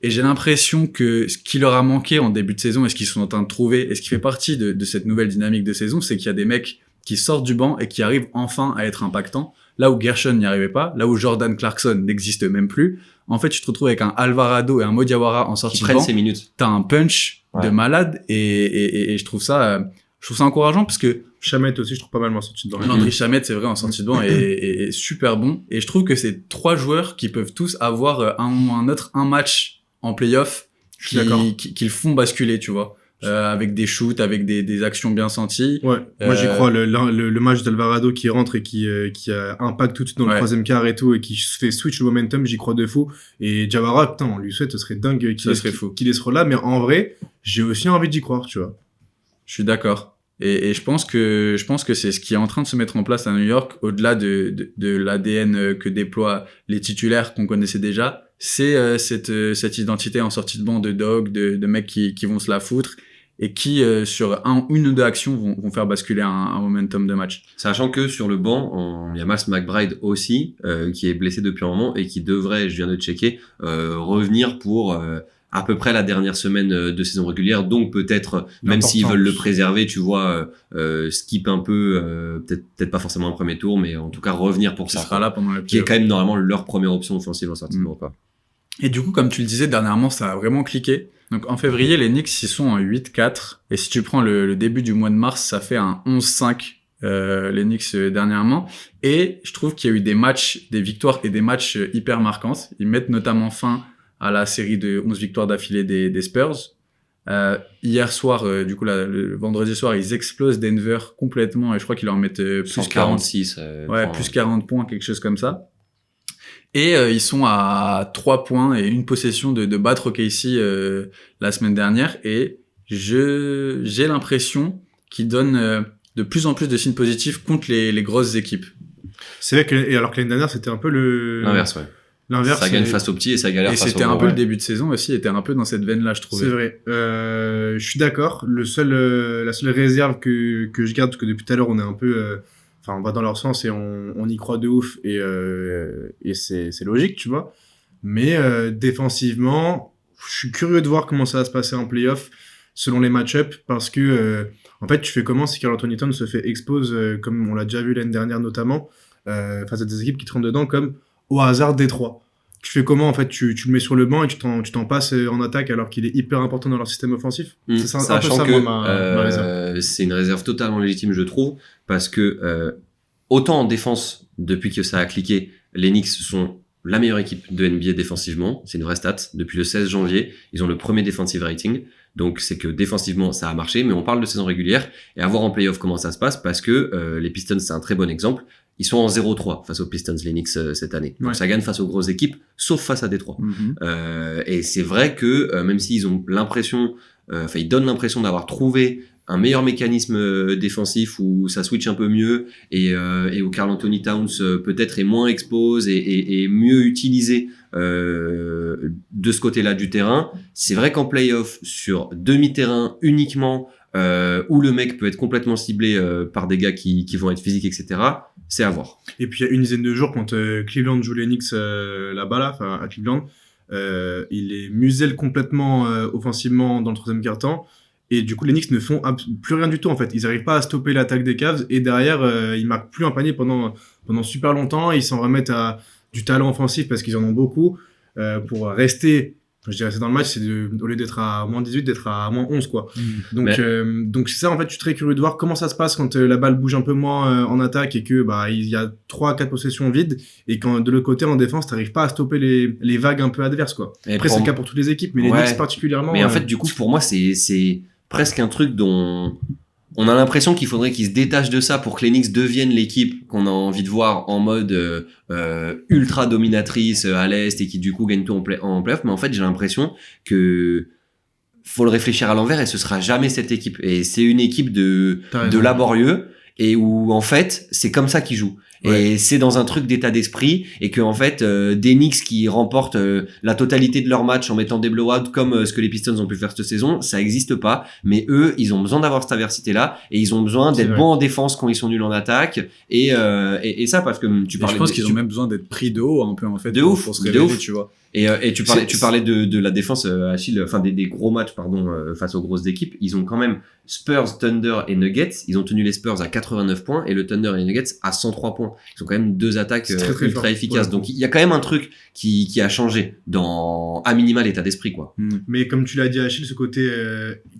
Et j'ai l'impression que ce qui leur a manqué en début de saison et ce qu'ils sont en train de trouver, et ce qui fait partie de cette nouvelle dynamique de saison, c'est qu'il y a des mecs qui sortent du banc et qui arrivent enfin à être impactants. Là où Gershon n'y arrivait pas, là où Jordan Clarkson n'existe même plus, en fait, tu te retrouves avec un Alvarado et un Mo Diawara en Qui sortie de prennent banc. ses minutes. T'as un punch de Ouais. malade et je trouve ça encourageant parce que Chamet aussi, je trouve pas mal sorti dedans. Landry Shamet, c'est vrai, en sortie de banc est super bon. Et je trouve que c'est 3 joueurs qui peuvent tous avoir un moment ou un autre, un match en playoff Je suis d'accord. qui le font basculer, tu vois. Avec des shoots, avec des actions bien senties. Ouais, moi j'y Euh, crois. Le match d'Alvarado qui rentre et qui impacte tout de suite dans le Ouais. troisième quart et tout, et qui se fait switch le momentum, j'y crois de fou. Et Diawara, putain, on lui souhaite, ce serait dingue Ça serait fou. qu'il ait ce rôle-là, mais en vrai, j'ai aussi envie d'y croire, tu vois. Je suis d'accord. Et je pense que c'est ce qui est en train de se mettre en place à New York, au-delà de l'ADN que déploient les titulaires qu'on connaissait déjà. C'est cette identité en sortie de banc de dog, de mecs qui vont se la foutre et qui, sur une ou deux actions, vont faire basculer un momentum de match. Sachant que sur le banc, il y a Miles McBride aussi, qui est blessé depuis un moment et qui devrait, je viens de checker, revenir pour à peu près la dernière semaine de saison régulière. Donc peut-être, même s'ils L'important. veulent le préserver, tu vois, skip un peu, peut-être pas forcément un premier tour, mais en tout cas revenir pour Qui ça. sera là pendant les Qui est playoffs. quand même normalement leur première option offensive en sortie de banc, quoi. Et du coup, comme tu le disais, dernièrement, ça a vraiment cliqué. Donc, en février, les Knicks, ils sont en 8-4. Et si tu prends le début du mois de mars, ça fait un 11-5, les Knicks, dernièrement. Et je trouve qu'il y a eu des matchs, des victoires et des matchs hyper marquantes. Ils mettent notamment fin à la série de 11 victoires d'affilée des Spurs. Hier soir, du coup, le vendredi soir, ils explosent Denver complètement et je crois qu'ils leur mettent plus 40. 146. Ouais, plus 40 points, quelque chose comme ça. Et ils sont à 3 points et une possession de battre OKC la semaine dernière. Et j'ai l'impression qu'ils donnent de plus en plus de signes positifs contre les grosses équipes. C'est vrai que, et alors que l'année dernière, c'était un peu L'inverse, ouais. L'inverse. Ça gagne c'est- face aux petits et ça galère Et face aux c'était un gros. peu ouais. le début de saison aussi, était un peu dans cette veine-là, je trouvais. C'est vrai. Je suis d'accord. La seule réserve que je garde, parce que depuis tout à l'heure, on est un peu, on va dans leur sens et on y croit de ouf et c'est logique, tu vois. Mais défensivement, je suis curieux de voir comment ça va se passer en playoff selon les match-up parce que en fait, tu fais comment si Karl Anthony Towns se fait expose, comme on l'a déjà vu l'année dernière notamment, face à des équipes qui te rentrent dedans comme au hasard Détroit. Tu fais comment en fait tu le mets sur le banc et tu t'en passes en attaque alors qu'il est hyper important dans leur système offensif. C'est ça, un peu Sachant ça, que moi, ma réserve. c'est une réserve totalement légitime, je trouve, parce que autant en défense, depuis que ça a cliqué, les Knicks sont la meilleure équipe de NBA défensivement, c'est une vraie stat. Depuis le 16 janvier, ils ont le premier defensive rating, donc c'est que défensivement ça a marché, mais on parle de saison régulière et à voir en playoff comment ça se passe, parce que les Pistons c'est un très bon exemple. Ils sont en 0-3 face aux Pistons, les Knicks, cette année. Donc Ouais. ça gagne face aux grosses équipes, sauf face à Détroit. Mhm. Et c'est vrai que même s'ils ont l'impression, ils donnent l'impression d'avoir trouvé un meilleur mécanisme défensif où ça switch un peu mieux et où Karl Anthony Towns peut-être est moins expose et mieux utilisé de ce côté-là du terrain. C'est vrai qu'en playoff, sur demi-terrain uniquement, où le mec peut être complètement ciblé par des gars qui vont être physiques, etc., c'est à voir. Et puis il y a une dizaine de jours quand Cleveland joue les Knicks là-bas là, à Cleveland, il les muselle complètement offensivement dans le troisième quart-temps. Et du coup, les Knicks ne font plus rien du tout, en fait. Ils n'arrivent pas à stopper l'attaque des Cavs. Et derrière, ils marquent plus un panier pendant super longtemps. Ils s'en remettent à du talent offensif parce qu'ils en ont beaucoup pour rester je dirais c'est dans le match, c'est au lieu d'être à moins 18, d'être à moins 11, quoi. Donc c'est ça, en fait, je suis très curieux de voir comment ça se passe quand la balle bouge un peu moins en attaque et que il y a 3-4 possessions vides et quand de l'autre côté en défense, t'arrives pas à stopper les vagues un peu adverses, quoi. Et Après, c'est le cas pour toutes les équipes, mais les Knicks particulièrement. Mais en fait, du coup, pour moi, c'est presque un truc dont on a l'impression qu'il faudrait qu'ils se détachent de ça pour que les Knicks deviennent l'équipe qu'on a envie de voir en mode ultra dominatrice à l'Est et qui du coup gagne tout en playoff. Mais en fait, j'ai l'impression que faut le réfléchir à l'envers et ce sera jamais cette équipe. Et c'est une équipe de laborieux et où en fait, c'est comme ça qu'ils jouent. Ouais. Et c'est dans un truc d'état d'esprit et que en fait des Knicks qui remportent la totalité de leur match en mettant des blowouts comme ce que les Pistons ont pu faire cette saison, ça existe pas. Mais eux, ils ont besoin d'avoir cette adversité là et ils ont besoin d'être bons en défense quand ils sont nuls en attaque et ça parce que tu parlais. Je pense qu'ils ont même besoin d'être pris de haut un peu en fait. De ouf, pour se révéler, tu vois. Et tu parlais de la défense, Achille, enfin des gros matchs, face aux grosses équipes. Ils ont quand même Spurs, Thunder et Nuggets. Ils ont tenu les Spurs à 89 points et le Thunder et les Nuggets à 103 points. Ils ont quand même deux attaques très ultra efficaces. Ouais. Donc il y a quand même un truc qui a changé dans à minima l'état d'esprit, quoi. Mais comme tu l'as dit, Achille, ce côté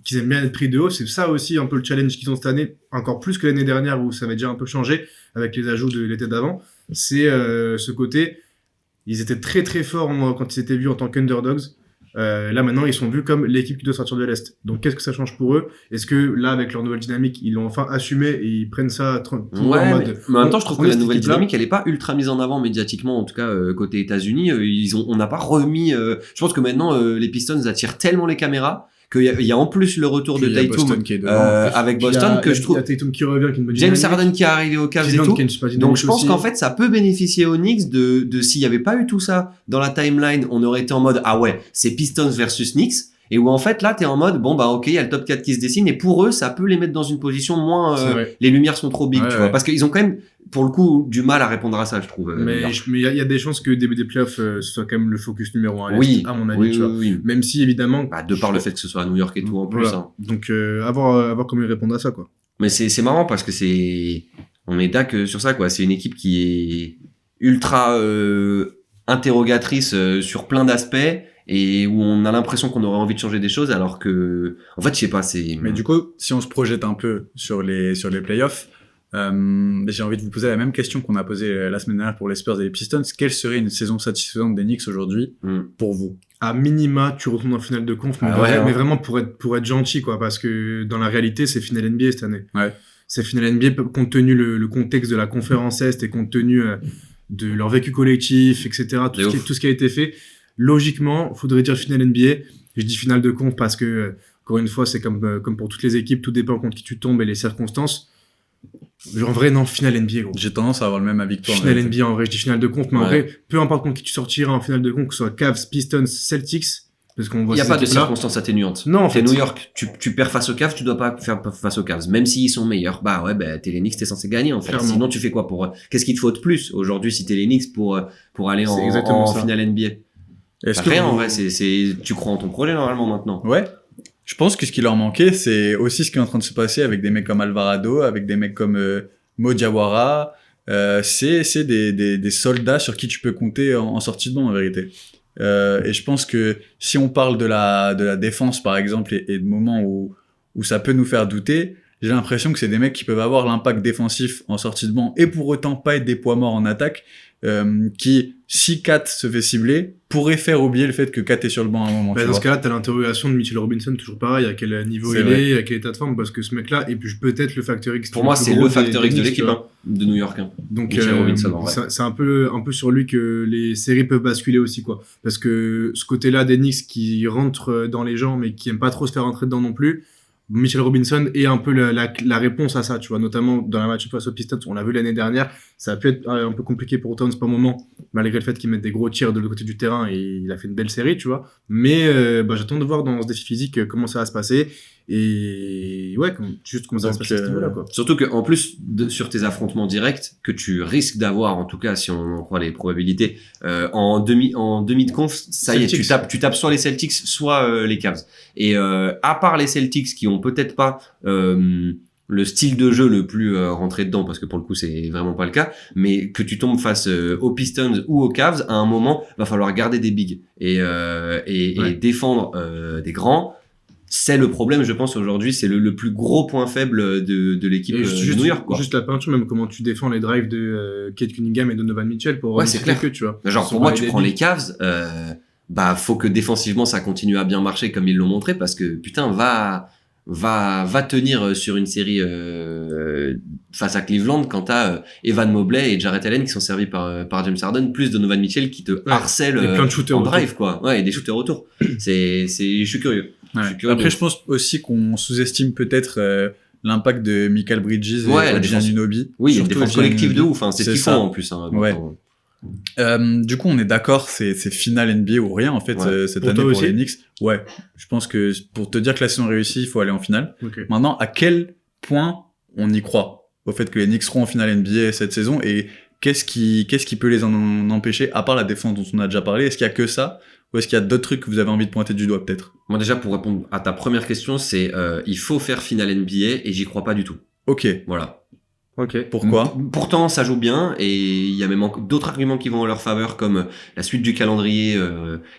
qu'ils aiment bien être pris de haut, c'est ça aussi un peu le challenge qu'ils ont cette année, encore plus que l'année dernière où ça avait déjà un peu changé avec les ajouts de l'été d'avant. C'est ce côté. Ils étaient très très forts quand ils étaient vus en tant qu'underdogs. Là maintenant, ils sont vus comme l'équipe qui doit sortir de l'Est. Donc qu'est-ce que ça change pour eux ? Est-ce que là, avec leur nouvelle dynamique, ils l'ont enfin assumé et ils prennent ça en mode... Mais en même temps, je trouve que la nouvelle dynamique, elle est pas ultra mise en avant médiatiquement, en tout cas côté États-Unis. On n'a pas remis... je pense que maintenant, les Pistons attirent tellement les caméras qu'il y a en plus le retour de Tatum avec Boston que je trouve. Il y a Tatum qui revient, qui est une bonne James Harden qui est arrivé au Cavs et tout. Donc je pense qu'en fait ça peut bénéficier aux Knicks de s'il y avait pas eu tout ça dans la timeline, on aurait été en mode ah ouais, c'est Pistons versus Knicks. Et où en fait là t'es en mode bon bah ok, il y a le top 4 qui se dessine et pour eux ça peut les mettre dans une position moins les lumières sont trop big, tu vois, parce qu'ils ont quand même pour le coup du mal à répondre à ça, je trouve. Mais il y a des chances que début des playoffs ce soit quand même le focus numéro 1 à mon avis, tu vois. Même si évidemment de par le fait que ce soit à New York et tout en plus hein. Donc à voir comment ils répondent à ça, quoi. Mais c'est marrant parce que on est d'accord sur ça, quoi. C'est une équipe qui est ultra interrogatrice sur plein d'aspects et où on a l'impression qu'on aurait envie de changer des choses alors que en fait je sais pas, mais du coup si on se projette un peu sur les playoffs, j'ai envie de vous poser la même question qu'on a posée la semaine dernière pour les Spurs et les Pistons. Quelle serait une saison satisfaisante des Knicks aujourd'hui pour vous ? À minima, tu retournes en finale de conf, mais vraiment pour être gentil, quoi, parce que dans la réalité, c'est finale NBA cette année. Ouais. C'est finale NBA compte tenu le contexte de la conférence Est et compte tenu de leur vécu collectif, etc. Tout ce qui a été fait. Logiquement, faudrait dire finale NBA. Je dis finale de conf parce que, encore une fois, c'est comme pour toutes les équipes, tout dépend contre qui tu tombes et les circonstances. En vrai, non, finale NBA, gros. J'ai tendance à avoir le même avis que toi. Finale NBA, en vrai, je dis finale de conf, mais en vrai, peu importe contre qui tu sortiras en finale de conf, que ce soit Cavs, Pistons, Celtics, parce qu'on voit il y a pas de circonstances atténuantes. Non, en fait. New York, tu perds face aux Cavs, tu dois pas faire face aux Cavs, même s'ils sont meilleurs. T'es les Knicks, t'es censé gagner, en fait. Clairement. Sinon, tu fais quoi qu'est-ce qu'il te faut de plus aujourd'hui si t'es les Knicks pour aller en finale NBA? Rien, en vrai, tu crois en ton projet, normalement, maintenant. Ouais. Je pense que ce qui leur manquait, c'est aussi ce qui est en train de se passer avec des mecs comme Alvarado, avec des mecs comme Mo Diawara. C'est des soldats sur qui tu peux compter en sortie de banc, en vérité. Et je pense que si on parle de la défense, par exemple, et de moments où ça peut nous faire douter, j'ai l'impression que c'est des mecs qui peuvent avoir l'impact défensif en sortie de banc et pour autant pas être des poids morts en attaque, qui, si Kat se fait cibler, pourrait faire oublier le fait que Kat est sur le banc à un moment. Dans ce cas-là, t'as l'interrogation de Mitchell Robinson, toujours pareil, à quel niveau il est, à quel état de forme, parce que ce mec-là, et puis peut-être le facteur X. Pour moi, c'est le facteur X de l'équipe, de New York. Donc, c'est un peu sur lui que les séries peuvent basculer aussi, quoi. Parce que ce côté-là des Knicks qui rentrent dans les gens, mais qui aiment pas trop se faire rentrer dedans non plus, Mitchell Robinson est un peu la réponse à ça, tu vois, notamment dans la match face aux Pistons, on l'a vu l'année dernière, ça a pu être un peu compliqué pour Towns par moment, malgré le fait qu'il mette des gros tirs de l'autre côté du terrain et il a fait une belle série, tu vois, mais j'attends de voir dans ce défi physique comment ça va se passer et comment ça va se passer à ce niveau-là, quoi. Surtout qu'en plus sur tes affrontements directs que tu risques d'avoir, en tout cas si on en croit les probabilités, en demi de conf, ça y est, tu tapes soit les Celtics soit les Cavs et à part les Celtics qui ont peut-être pas le style de jeu le plus rentré dedans, parce que pour le coup c'est vraiment pas le cas, mais que tu tombes face aux Pistons ou aux Cavs, à un moment va falloir garder des bigs et défendre des grands. C'est le problème, je pense, aujourd'hui, c'est le plus gros point faible de l'équipe de New York, quoi. Juste la peinture, même comment tu défends les drives de Kate Cunningham et Donovan Mitchell pour c'est clair que tu vois. Genre pour moi, tu prends les Cavs, faut que défensivement ça continue à bien marcher comme ils l'ont montré, parce que putain, va tenir sur une série face à Cleveland quand t'as Evan Mobley et Jarrett Allen qui sont servis par James Harden, plus Donovan Mitchell qui te harcèle en drive, quoi. Ouais, et des shooters autour. Je suis curieux. Ouais. Après, je pense aussi qu'on sous-estime peut-être l'impact de Mikal Bridges et Giannunobi. Oui, il y a une défense collective de ouf, hein. C'est kiffant en plus. Hein, ouais. Du coup, on est d'accord, c'est finale NBA ou rien en fait cette année pour les Knicks. Ouais, je pense que pour te dire que la saison est réussie, il faut aller en finale. Okay. Maintenant, à quel point on y croit au fait que les Knicks seront en finale NBA cette saison, et qu'est-ce qui peut les en empêcher, à part la défense dont on a déjà parlé? Est-ce qu'il y a que ça, ou est-ce qu'il y a d'autres trucs que vous avez envie de pointer du doigt peut-être? Moi déjà, pour répondre à ta première question, c'est il faut faire finale NBA, et j'y crois pas du tout. Ok. Voilà. Ok. Pourquoi? Pourtant, ça joue bien, et il y a même d'autres arguments qui vont en leur faveur, comme la suite du calendrier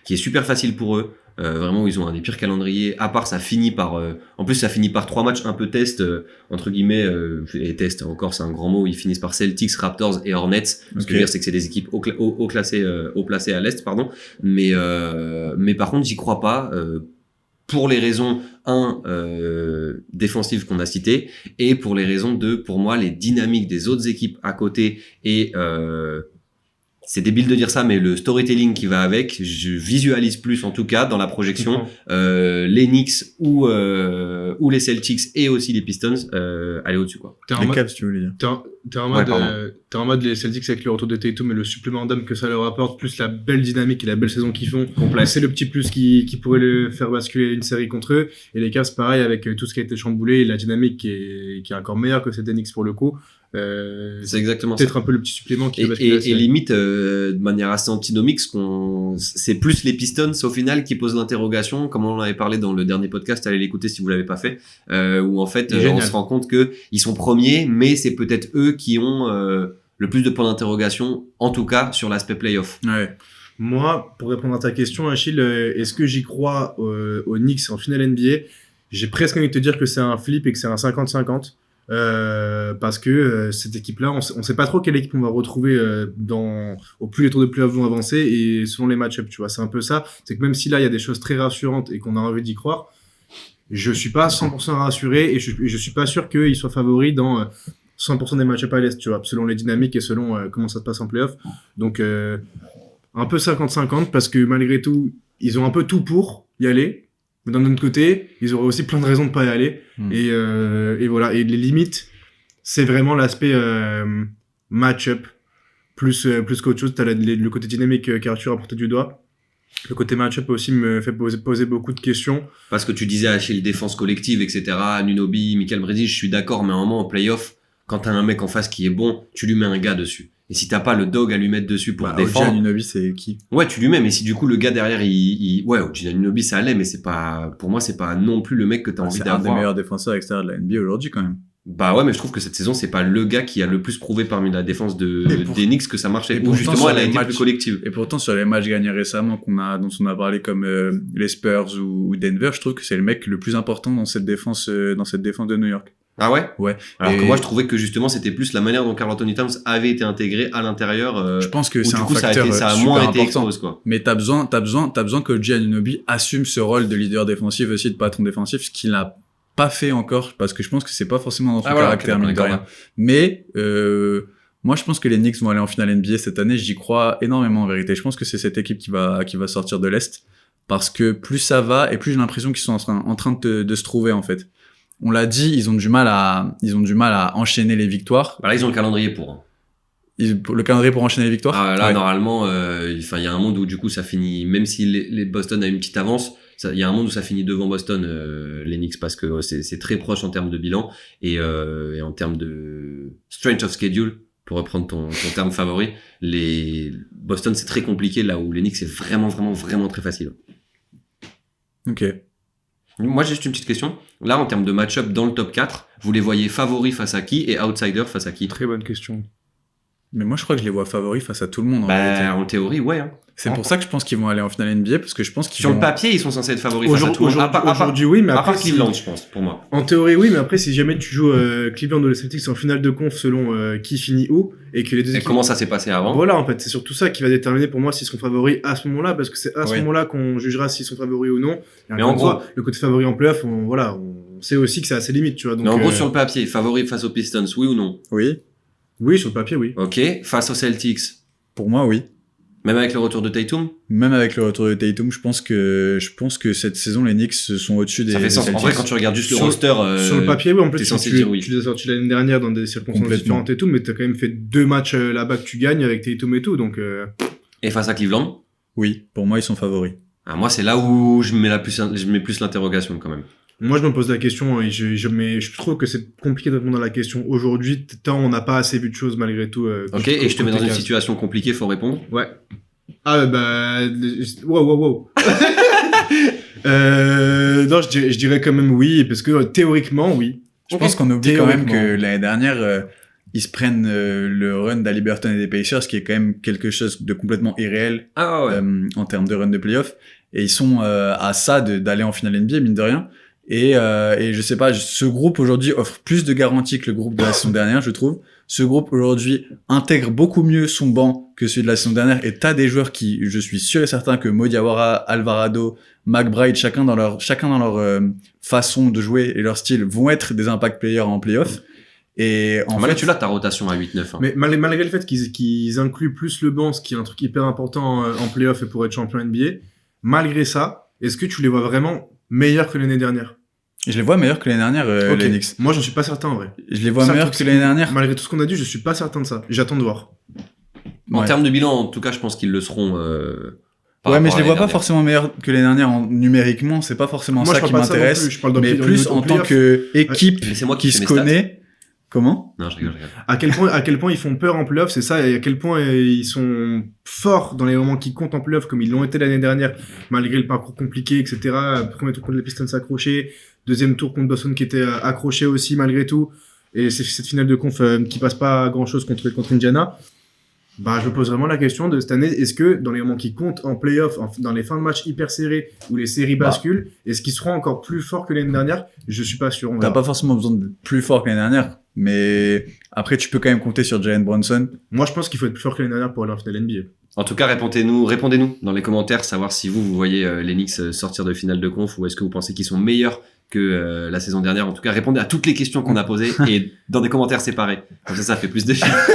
qui est super facile pour eux. Vraiment, ils ont un des pires calendriers. À part, ça finit par, en plus, ça finit par 3 matchs un peu test entre guillemets, et test. Encore, c'est un grand mot. Ils finissent par Celtics, Raptors et Hornets. Ce que je veux dire, c'est que c'est des équipes haut placées à l'est, pardon. Mais par contre, j'y crois pas. Pour les raisons défensives qu'on a citées, et pour les raisons pour moi, les dynamiques des autres équipes à côté, et c'est débile de dire ça, mais le storytelling qui va avec, je visualise plus en tout cas dans la projection les Knicks ou les Celtics et aussi les Pistons aller au-dessus, quoi. Les Cavs, tu veux le dire. T'es en mode les Celtics avec le retour de Tatum et le supplément d'âme que ça leur apporte, plus la belle dynamique et la belle saison qu'ils font. C'est le petit plus qui pourrait le faire basculer une série contre eux. Et les Cavs, pareil, avec tout ce qui a été chamboulé et la dynamique qui est encore meilleure que cette Knicks pour le coup. C'est exactement peut-être un peu le petit supplément qui va basculer. Et limite, de manière assez antinomique, c'est plus les Pistons au final qui posent l'interrogation, comme on en avait parlé dans le dernier podcast, allez l'écouter si vous l'avez pas fait, où en fait on se rend compte que ils sont premiers, mais c'est peut-être eux qui ont le plus de points d'interrogation, en tout cas sur l'aspect playoff. Ouais. Moi, pour répondre à ta question, Achille, est-ce que j'y crois aux Knicks en finale NBA? J'ai presque envie de te dire que c'est un flip et que c'est un 50-50. Parce que cette équipe-là, on sait pas trop quelle équipe on va retrouver au plus les tours de playoff vont avancer et selon les match-ups, tu vois. C'est un peu ça. C'est que même si là, il y a des choses très rassurantes et qu'on a envie d'y croire, je suis pas 100% rassuré et je suis pas sûr qu'ils soient favoris dans 100% des match-ups à l'Est, tu vois, selon les dynamiques et selon comment ça se passe en playoff. Donc, un peu 50-50 parce que malgré tout, ils ont un peu tout pour y aller. Mais d'un autre côté, ils auraient aussi plein de raisons de pas y aller. Et voilà. Et les limites, c'est vraiment l'aspect match-up plus qu'autre chose. T'as le côté dynamique qu'Arthur a porté du doigt. Le côté match-up aussi me fait poser beaucoup de questions. Parce que tu disais Achille, défense collective, etc. Nunobi, Mikal Bridges, je suis d'accord, mais à un moment en playoff, quand t'as un mec en face qui est bon, tu lui mets un gars dessus. Et si t'as pas le dog à lui mettre dessus pour défendre... Anunoby, c'est qui? Ouais, tu lui mets, mais si du coup le gars derrière, ouais, Anunoby ça allait, mais c'est pas, pour moi, c'est pas non plus le mec que t'as envie d'avoir. C'est un des meilleurs défenseurs extérieurs de la NBA aujourd'hui, quand même. Bah ouais, mais je trouve que cette saison, c'est pas le gars qui a le plus prouvé parmi la défense des Knicks que ça marchait. Ou justement, elle a été plus collective. Et pourtant, sur les matchs gagnés récemment dont on a parlé comme les Spurs ou Denver, je trouve que c'est le mec le plus important dans cette défense de New York. Ah ouais? Ouais. Alors que moi, je trouvais que justement, c'était plus la manière dont Karl Anthony Towns avait été intégré à l'intérieur. Je pense que c'est un facteur ça a super moins été important. expose, quoi. Mais t'as besoin que OG Anunoby assume ce rôle de leader défensif aussi, de patron défensif, ce qu'il n'a pas fait encore, parce que je pense que c'est pas forcément dans son caractère, mine de rien. Mais, moi, je pense que les Knicks vont aller en finale NBA cette année. J'y crois énormément, en vérité. Je pense que c'est cette équipe qui va sortir de l'Est. Parce que plus ça va, et plus j'ai l'impression qu'ils sont en train de se trouver, en fait. On l'a dit, ils ont du mal à enchaîner les victoires. Bah là, ils ont le calendrier pour. Le calendrier pour enchaîner les victoires. Ah, là, normalement, il y a un monde où du coup ça finit, même si les Boston a une petite avance, il y a un monde où ça finit devant Boston, les Knicks, parce que c'est très proche en termes de bilan et en termes de strength of schedule, pour reprendre ton terme favori. Les Boston, c'est très compliqué, là où les Knicks, c'est vraiment, vraiment, vraiment très facile. Ok. Moi, j'ai juste une petite question. Là, en termes de match-up dans le top 4, vous les voyez favoris face à qui et outsiders face à qui? Très bonne question. Mais moi, je crois que je les vois favoris face à tout le monde. En vérité. En théorie, ouais. Hein. C'est pour ça que je pense qu'ils vont aller en finale NBA, parce que je pense qu'ils Sur vont... le papier, ils sont censés être favoris face à tout le monde. Aujourd'hui, oui, mais À après, part Cleveland, je pense, pour moi. En théorie, oui, mais après, si jamais tu joues Cleveland ou les Celtics en finale de conf selon qui finit où, et que les deux Et équipes... comment ça s'est passé avant? Voilà, en fait, c'est surtout ça qui va déterminer pour moi s'ils seront favoris à ce moment-là, parce que c'est à ce Oui. moment-là qu'on jugera s'ils sont favoris ou non. Et Mais encore en une gros- fois, le côté favori en playoff, on sait aussi que c'est à ses limites, tu vois. Donc, Mais en gros, sur le papier, favori face aux Pistons, oui ou non? Oui, Oui, sur le papier, oui. Ok. Face aux Celtics, pour moi, oui. même avec le retour de Tatum? Même avec le retour de Tatum, je pense que cette saison, les Knicks sont au-dessus des Ça fait sens. En Celtics. vrai, quand tu regardes juste le Sur- roster, Sur le papier, oui, en plus, t'es tu, censé tu, dire oui. tu les as sortis l'année dernière dans des circonstances Complètement. différentes et tout, mais t'as quand même fait 2 matchs là-bas que tu gagnes avec Tatum et tout, donc... et face à Cleveland? Oui, pour moi, ils sont favoris. Ah, moi, c'est là où je mets plus l'interrogation, quand même. Moi, je me pose la question et je trouve que c'est compliqué de répondre à la question aujourd'hui, tant on n'a pas assez vu de choses malgré tout. Ok, et je te mets dans une situation. situation compliquée, faut répondre. Ouais. Ah, bah... Wow. Non, je dirais quand même oui, parce que théoriquement, oui. Je Ok. pense qu'on oublie quand même Théoriquement. que l'année dernière, ils se prennent le run d'Haliburton et des Pacers, qui est quand même quelque chose de complètement irréel Ah ouais. en termes de run de playoff. Et ils sont à ça d'aller en finale NBA, mine de rien. Et je sais pas, ce groupe aujourd'hui offre plus de garanties que le groupe de la saison dernière, je trouve. Ce groupe aujourd'hui intègre beaucoup mieux son banc que celui de la saison dernière. Et t'as des joueurs qui, je suis sûr et certain que Mo Diawara, Alvarado, McBride, chacun dans leur façon de jouer et leur style, vont être des impact players en playoff. Et en Là, fait, tu l'as ta rotation à 8-9. Hein. Mais malgré le fait qu'ils incluent plus le banc, ce qui est un truc hyper important en playoff et pour être champion NBA, malgré ça, est-ce que tu les vois vraiment meilleurs que l'année dernière? je les vois meilleurs que l'année dernière, Ok. les Knicks. Moi, j'en suis pas certain en vrai. Je les vois Ça, meilleurs truc, que l'année dernière. Malgré tout ce qu'on a dit, je suis pas certain de ça. J'attends de voir. En Ouais. termes de bilan, en tout cas, je pense qu'ils le seront. Par Ouais, mais rapport je à les vois pas l'année forcément meilleurs que l'année dernière numériquement. C'est pas forcément Moi, ça je qui parle pas de ça non m'intéresse. plus. Je parle Mais plus en tant qu'équipe Mais c'est moi qui fais se mes stats. connaît. Comment? Non, je rigole. À quel point ils font peur en playoff, c'est ça, et à quel point ils sont forts dans les moments qui comptent en playoff, comme ils l'ont été l'année dernière, malgré le parcours compliqué, etc. Premier tour contre les Pistons accroché, deuxième tour contre Boston qui était accroché aussi malgré tout, et c'est cette finale de conf qui passe pas grand chose contre Indiana. Bah, je me pose vraiment la question de cette année, est-ce que dans les moments qui comptent en playoff, dans les fins de match hyper serrés, où les séries basculent, est-ce qu'ils seront encore plus forts que l'année dernière? Je suis pas sûr. On T'as verra. pas forcément besoin de plus fort que l'année dernière. Mais après, tu peux quand même compter sur Jalen Brunson. Moi, je pense qu'il faut être plus fort que l'année dernière pour aller en finale NBA. En tout cas, répondez-nous dans les commentaires, savoir si vous voyez les Knicks sortir de finale de conf ou est-ce que vous pensez qu'ils sont meilleurs que la saison dernière. En tout cas, répondez à toutes les questions qu'on a posées et dans des commentaires séparés. Comme ça fait plus de chiffres.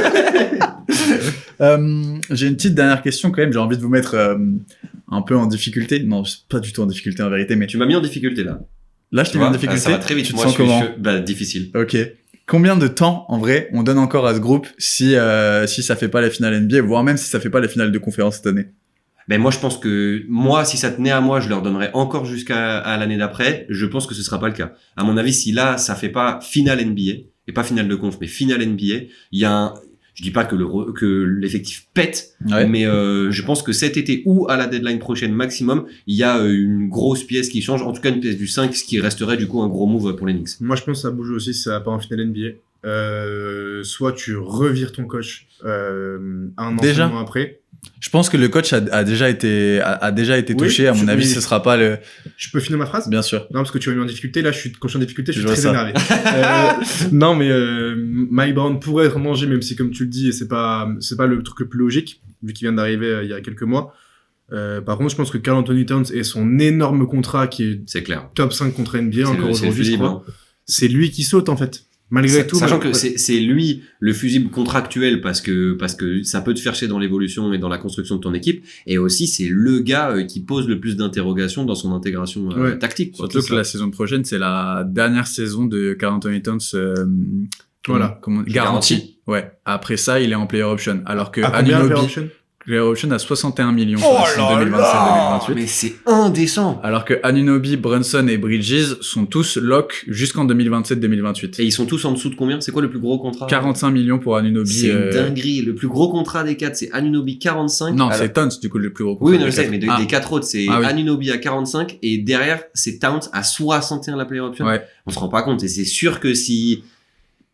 J'ai une petite dernière question quand même. J'ai envie de vous mettre un peu en difficulté. Non, je suis pas du tout en difficulté en vérité, mais Tu m'as mis en difficulté là. là, je t'ai Tu mis en vois, difficulté. ça va très vite. Tu te Moi, sens comment? difficile. Ok. Combien de temps, en vrai, on donne encore à ce groupe si ça fait pas la finale NBA, voire même si ça fait pas la finale de conférence cette année? Ben moi, je pense que si ça tenait à moi, je leur donnerais encore jusqu'à l'année d'après. Je pense que ce sera pas le cas. À mon avis, si là, ça fait pas finale NBA et pas finale de conf, mais finale NBA, il y a je dis pas que l'effectif pète, Ouais. mais je pense que cet été ou à la deadline prochaine maximum, il y a une grosse pièce qui change, en tout cas une pièce du 5, ce qui resterait du coup un gros move pour les Knicks. Moi, je pense que ça bouge aussi si ça va pas en finale NBA. Soit tu revires ton coach un an Déjà seulement après. Je pense que le coach a déjà été Oui, touché. À mon avis, ce sera pas le. Je peux finir ma phrase? Bien sûr. Non, parce que tu m'as mis en difficulté. Là, quand je suis en difficulté, je suis Je vois très ça. énervé. Non, mais Mike Brown pourrait être mangé, même si, comme tu le dis, c'est pas le truc le plus logique, vu qu'il vient d'arriver il y a quelques mois. Par contre, je pense que Karl Anthony Towns et son énorme contrat qui est C'est clair. top 5 contre NBA C'est encore le aujourd'hui, je fusible, crois. hein. C'est lui qui saute, en fait. Malgré tout. Sachant que c'est lui le fusible contractuel parce que ça peut te faire chier dans l'évolution et dans la construction de ton équipe, et aussi c'est le gars qui pose le plus d'interrogations dans son intégration Ouais. tactique, quoi. Surtout c'est que ça. la saison prochaine, c'est la dernière saison de Karl Anthony Towns. Voilà. Garantie. Ouais. Après ça, il est en player option. Alors que À combien le player Anunoby, option? player option à 61 millions Oh pour la saison là 2027-2028. mais c'est indécent. Alors que Anunoby, Brunson et Bridges sont tous lock jusqu'en 2027-2028. Et ils sont tous en dessous de combien? C'est quoi le plus gros contrat? 45 millions pour Anunoby. C'est une dinguerie. Le plus gros contrat des 4, c'est Anunoby 45. Non, Alors- c'est Towns du coup le plus gros contrat. Oui, non, des je sais, quatre. mais Ah. des 4 autres, c'est Ah oui. Anunoby à 45 et derrière, c'est Towns à 61 la player option. Ouais. On se rend pas compte et c'est sûr que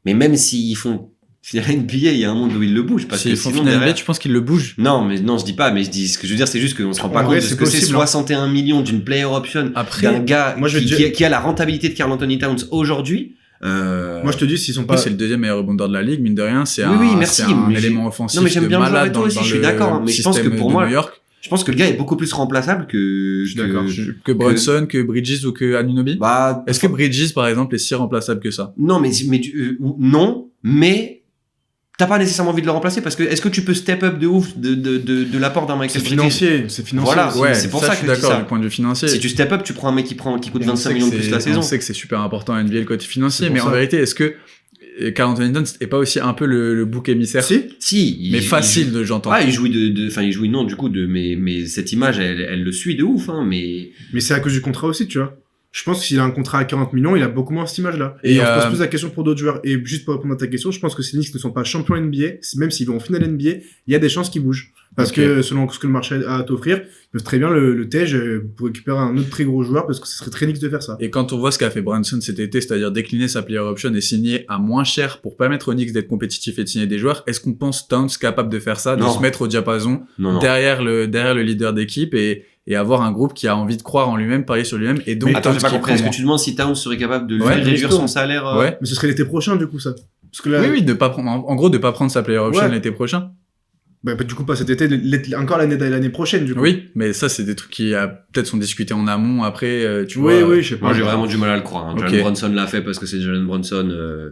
mais même s'ils font finale NBA, il y a un monde où ils le bougent parce S'ils que font sinon finale derrière... NBA, tu penses qu'ils le bougent? Non, mais non, je dis pas, mais ce que je veux dire, c'est juste qu'on se rend pas En compte vrai, de ce c'est que c'est possible, hein. 61 millions d'une player option Après, d'un gars moi, je vais qui, te dire- qui a la rentabilité de Karl Anthony Towns aujourd'hui. Moi, je te dis, s'ils sont après, pas. c'est le deuxième meilleur rebondeur de la ligue, mine de rien. C'est Oui, un, oui, merci, c'est un mais élément offensif non, mais j'aime de bien le joueur malade et tout dans, aussi, dans je suis le d'accord, hein, mais je pense que système pour de moi- New York. Je pense que le gars est beaucoup plus remplaçable que... Je suis d'accord. Que Brunson, que Bridges ou que Anunoby. Bah, Est-ce que Bridges, par exemple, est si remplaçable que ça? non, non, mais t'as pas nécessairement envie de le remplacer parce que est-ce que tu peux step up de ouf de l'apport d'un Michael C'est Bridges? financier. C'est financier. Voilà. Ouais, c'est pour ça je que suis je dis d'accord ça. du point de vue financier. Si tu step up, tu prends un mec qui coûte Et on 25 sait millions de que plus c'est- la saison. On sait que c'est super important à NBA le côté financier, C'est pour mais en ça. vérité, est-ce que Karl Anthony Towns est pas aussi un peu le bouc émissaire? Si. Si, Mais facile, j'entends. il jouit il jouit non, du coup, mais cette image, elle le suit de ouf, hein, mais Mais c'est à cause du contrat aussi, tu vois. Je pense que s'il a un contrat à 40 millions, il a beaucoup moins cette image-là. Et, Et on se pose plus la question pour d'autres joueurs. Et juste pour répondre à ta question, je pense que si les Knicks ne sont pas champions NBA, même s'ils vont en finale NBA, il y a des chances qu'ils bougent. Parce Ok. que selon ce que le marché a à t'offrir, ils peuvent très bien le tège pour récupérer un autre très gros joueur parce que ce serait très Knicks de faire ça. Et quand on voit ce qu'a fait Brunson cet été, c'est-à-dire décliner sa player option et signer à moins cher pour permettre aux Knicks d'être compétitifs et de signer des joueurs, est-ce qu'on pense Towns capable de faire ça, de Non. se mettre au diapason non. derrière le leader d'équipe et avoir un groupe qui a envie de croire en lui-même, parier sur lui-même et donc Mais Attends, Towns j'ai pas qui compris. Est-ce que prend tu demandes si Towns serait capable de lui Ouais, réduire justement. son salaire? Ouais. Mais ce serait l'été prochain, du coup, ça. Parce que là, Oui, de pas prendre, en gros, de pas prendre sa player option Ouais. l'été prochain. bah, du coup, pas cet été, encore l'année prochaine, du coup. Oui, mais ça, c'est des trucs qui peut-être sont discutés en amont après, tu Oui, vois. oui, je sais pas. Moi, j'ai vraiment du mal à le croire. Hein. Ok. Jalen Brunson l'a fait parce que c'est Jalen Brunson.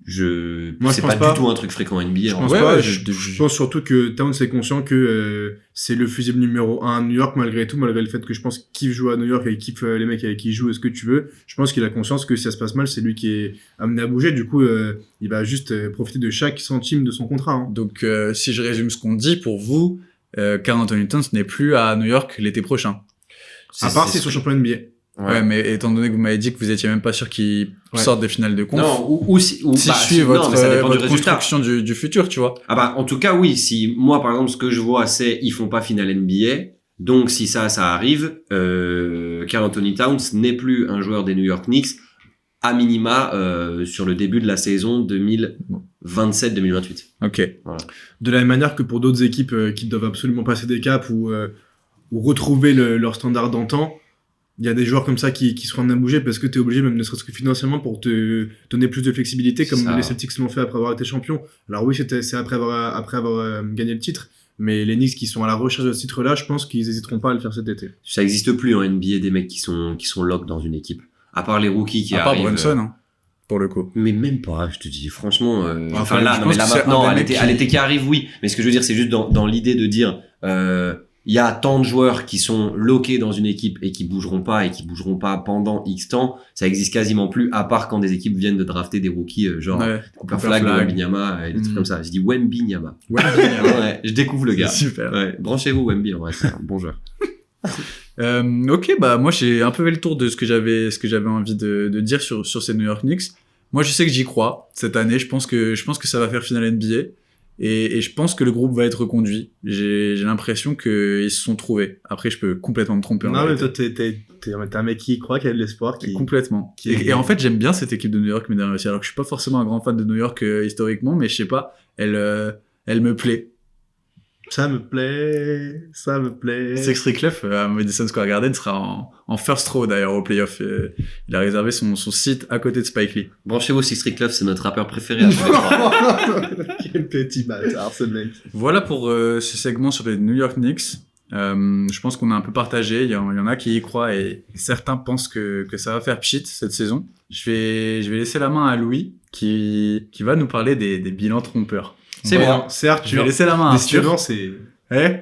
Moi, je c'est pense pas, pas. du tout un truc fréquent en NBA. Je en pense vrai. Ouais, pas. ouais, Je pense surtout que Towns est conscient que c'est le fusible numéro 1 à New York malgré tout, malgré le fait que je pense qu'il joue à New York et il kiffe les mecs avec qui il joue et ce que tu veux. Je pense qu'il a conscience que si ça se passe mal, c'est lui qui est amené à bouger. Du coup, il va juste profiter de chaque centime de son contrat. Hein. Donc, si je résume ce qu'on dit, pour vous, Karl Anthony Towns n'est plus à New York l'été prochain. À part s'ils sont champions NBA. Ouais. mais étant donné que vous m'avez dit que vous étiez même pas sûr qu'il Ouais. sorte des finales de conf, Non, ou si si je suis non, votre, mais ça dépend du votre résultat. construction du futur, tu vois. Ah bah, en tout cas, oui. Si moi, par exemple, ce que je vois, c'est ils font pas finale NBA. Donc, si ça arrive, Karl Anthony Towns n'est plus un joueur des New York Knicks, à minima sur le début de la saison 2027-2028. Ok. De la même manière que pour d'autres équipes qui doivent absolument passer des caps ou retrouver leur standard d'antan, il y a des joueurs comme ça qui seront amenés à bouger parce que tu es obligé, même ne serait-ce que financièrement, pour te donner plus de flexibilité, comme Ça. les Celtics l'ont fait après avoir été champions. Alors oui, c'est après avoir gagné le titre, mais les Knicks qui sont à la recherche de ce titre-là, je pense qu'ils hésiteront pas à le faire cet été. Ça existe plus en NBA des mecs qui sont lock dans une équipe. À part les rookies qui À part arrivent. Brunson, hein, pour le coup. Mais même pas, je te dis, franchement. Enfin, là, je non, pense mais là que c'est maintenant, un à des mecs l'été qui arrive, oui. Mais ce que je veux dire, c'est juste dans l'idée de dire, il y a tant de joueurs qui sont lockés dans une équipe et qui bougeront pas pendant X temps. Ça existe quasiment plus, à part quand des équipes viennent de drafter des rookies, genre Ouais. Cooper Cooper Flag, Flag. Wembanyama et des trucs Mm. comme ça. Je dis Wembanyama. Ouais, Ouais, je découvre le gars. c'est super. Ouais, branchez-vous Wemby, en vrai, c'est un bon joueur. Ok, bah moi j'ai un peu fait le tour de ce que j'avais envie de dire sur ces New York Knicks. Moi je sais que j'y crois cette année. Je pense que ça va faire finale NBA et je pense que le groupe va être reconduit. J'ai l'impression qu'ils se sont trouvés. Après je peux complètement me tromper. en Non, mais vérité. toi, t'es un mec qui croit, qui a de l'espoir, qui... Complètement. Et en fait, j'aime bien cette équipe de New York, mais derrière aussi. Alors que je suis pas forcément un grand fan de New York historiquement, mais je sais pas, elle me plaît. Ça me plaît, ça me plaît. Sextry Clef à Madison Square Garden sera en first row d'ailleurs au playoff. Il a réservé son site à côté de Spike Lee. Branchez-vous, Six Street Club, c'est notre rappeur préféré à tous les trois. Quel petit bâtard, ce mec. Voilà pour ce segment sur les New York Knicks. Je pense qu'on a un peu partagé. Il y en a qui y croient et certains pensent que ça va faire pchit cette saison. Je vais laisser la main à Louis qui va nous parler des bilans trompeurs. C'est Ouais. bon. C'est Je Arthur. vais laisser la main à Arthur. Décidément, c'est...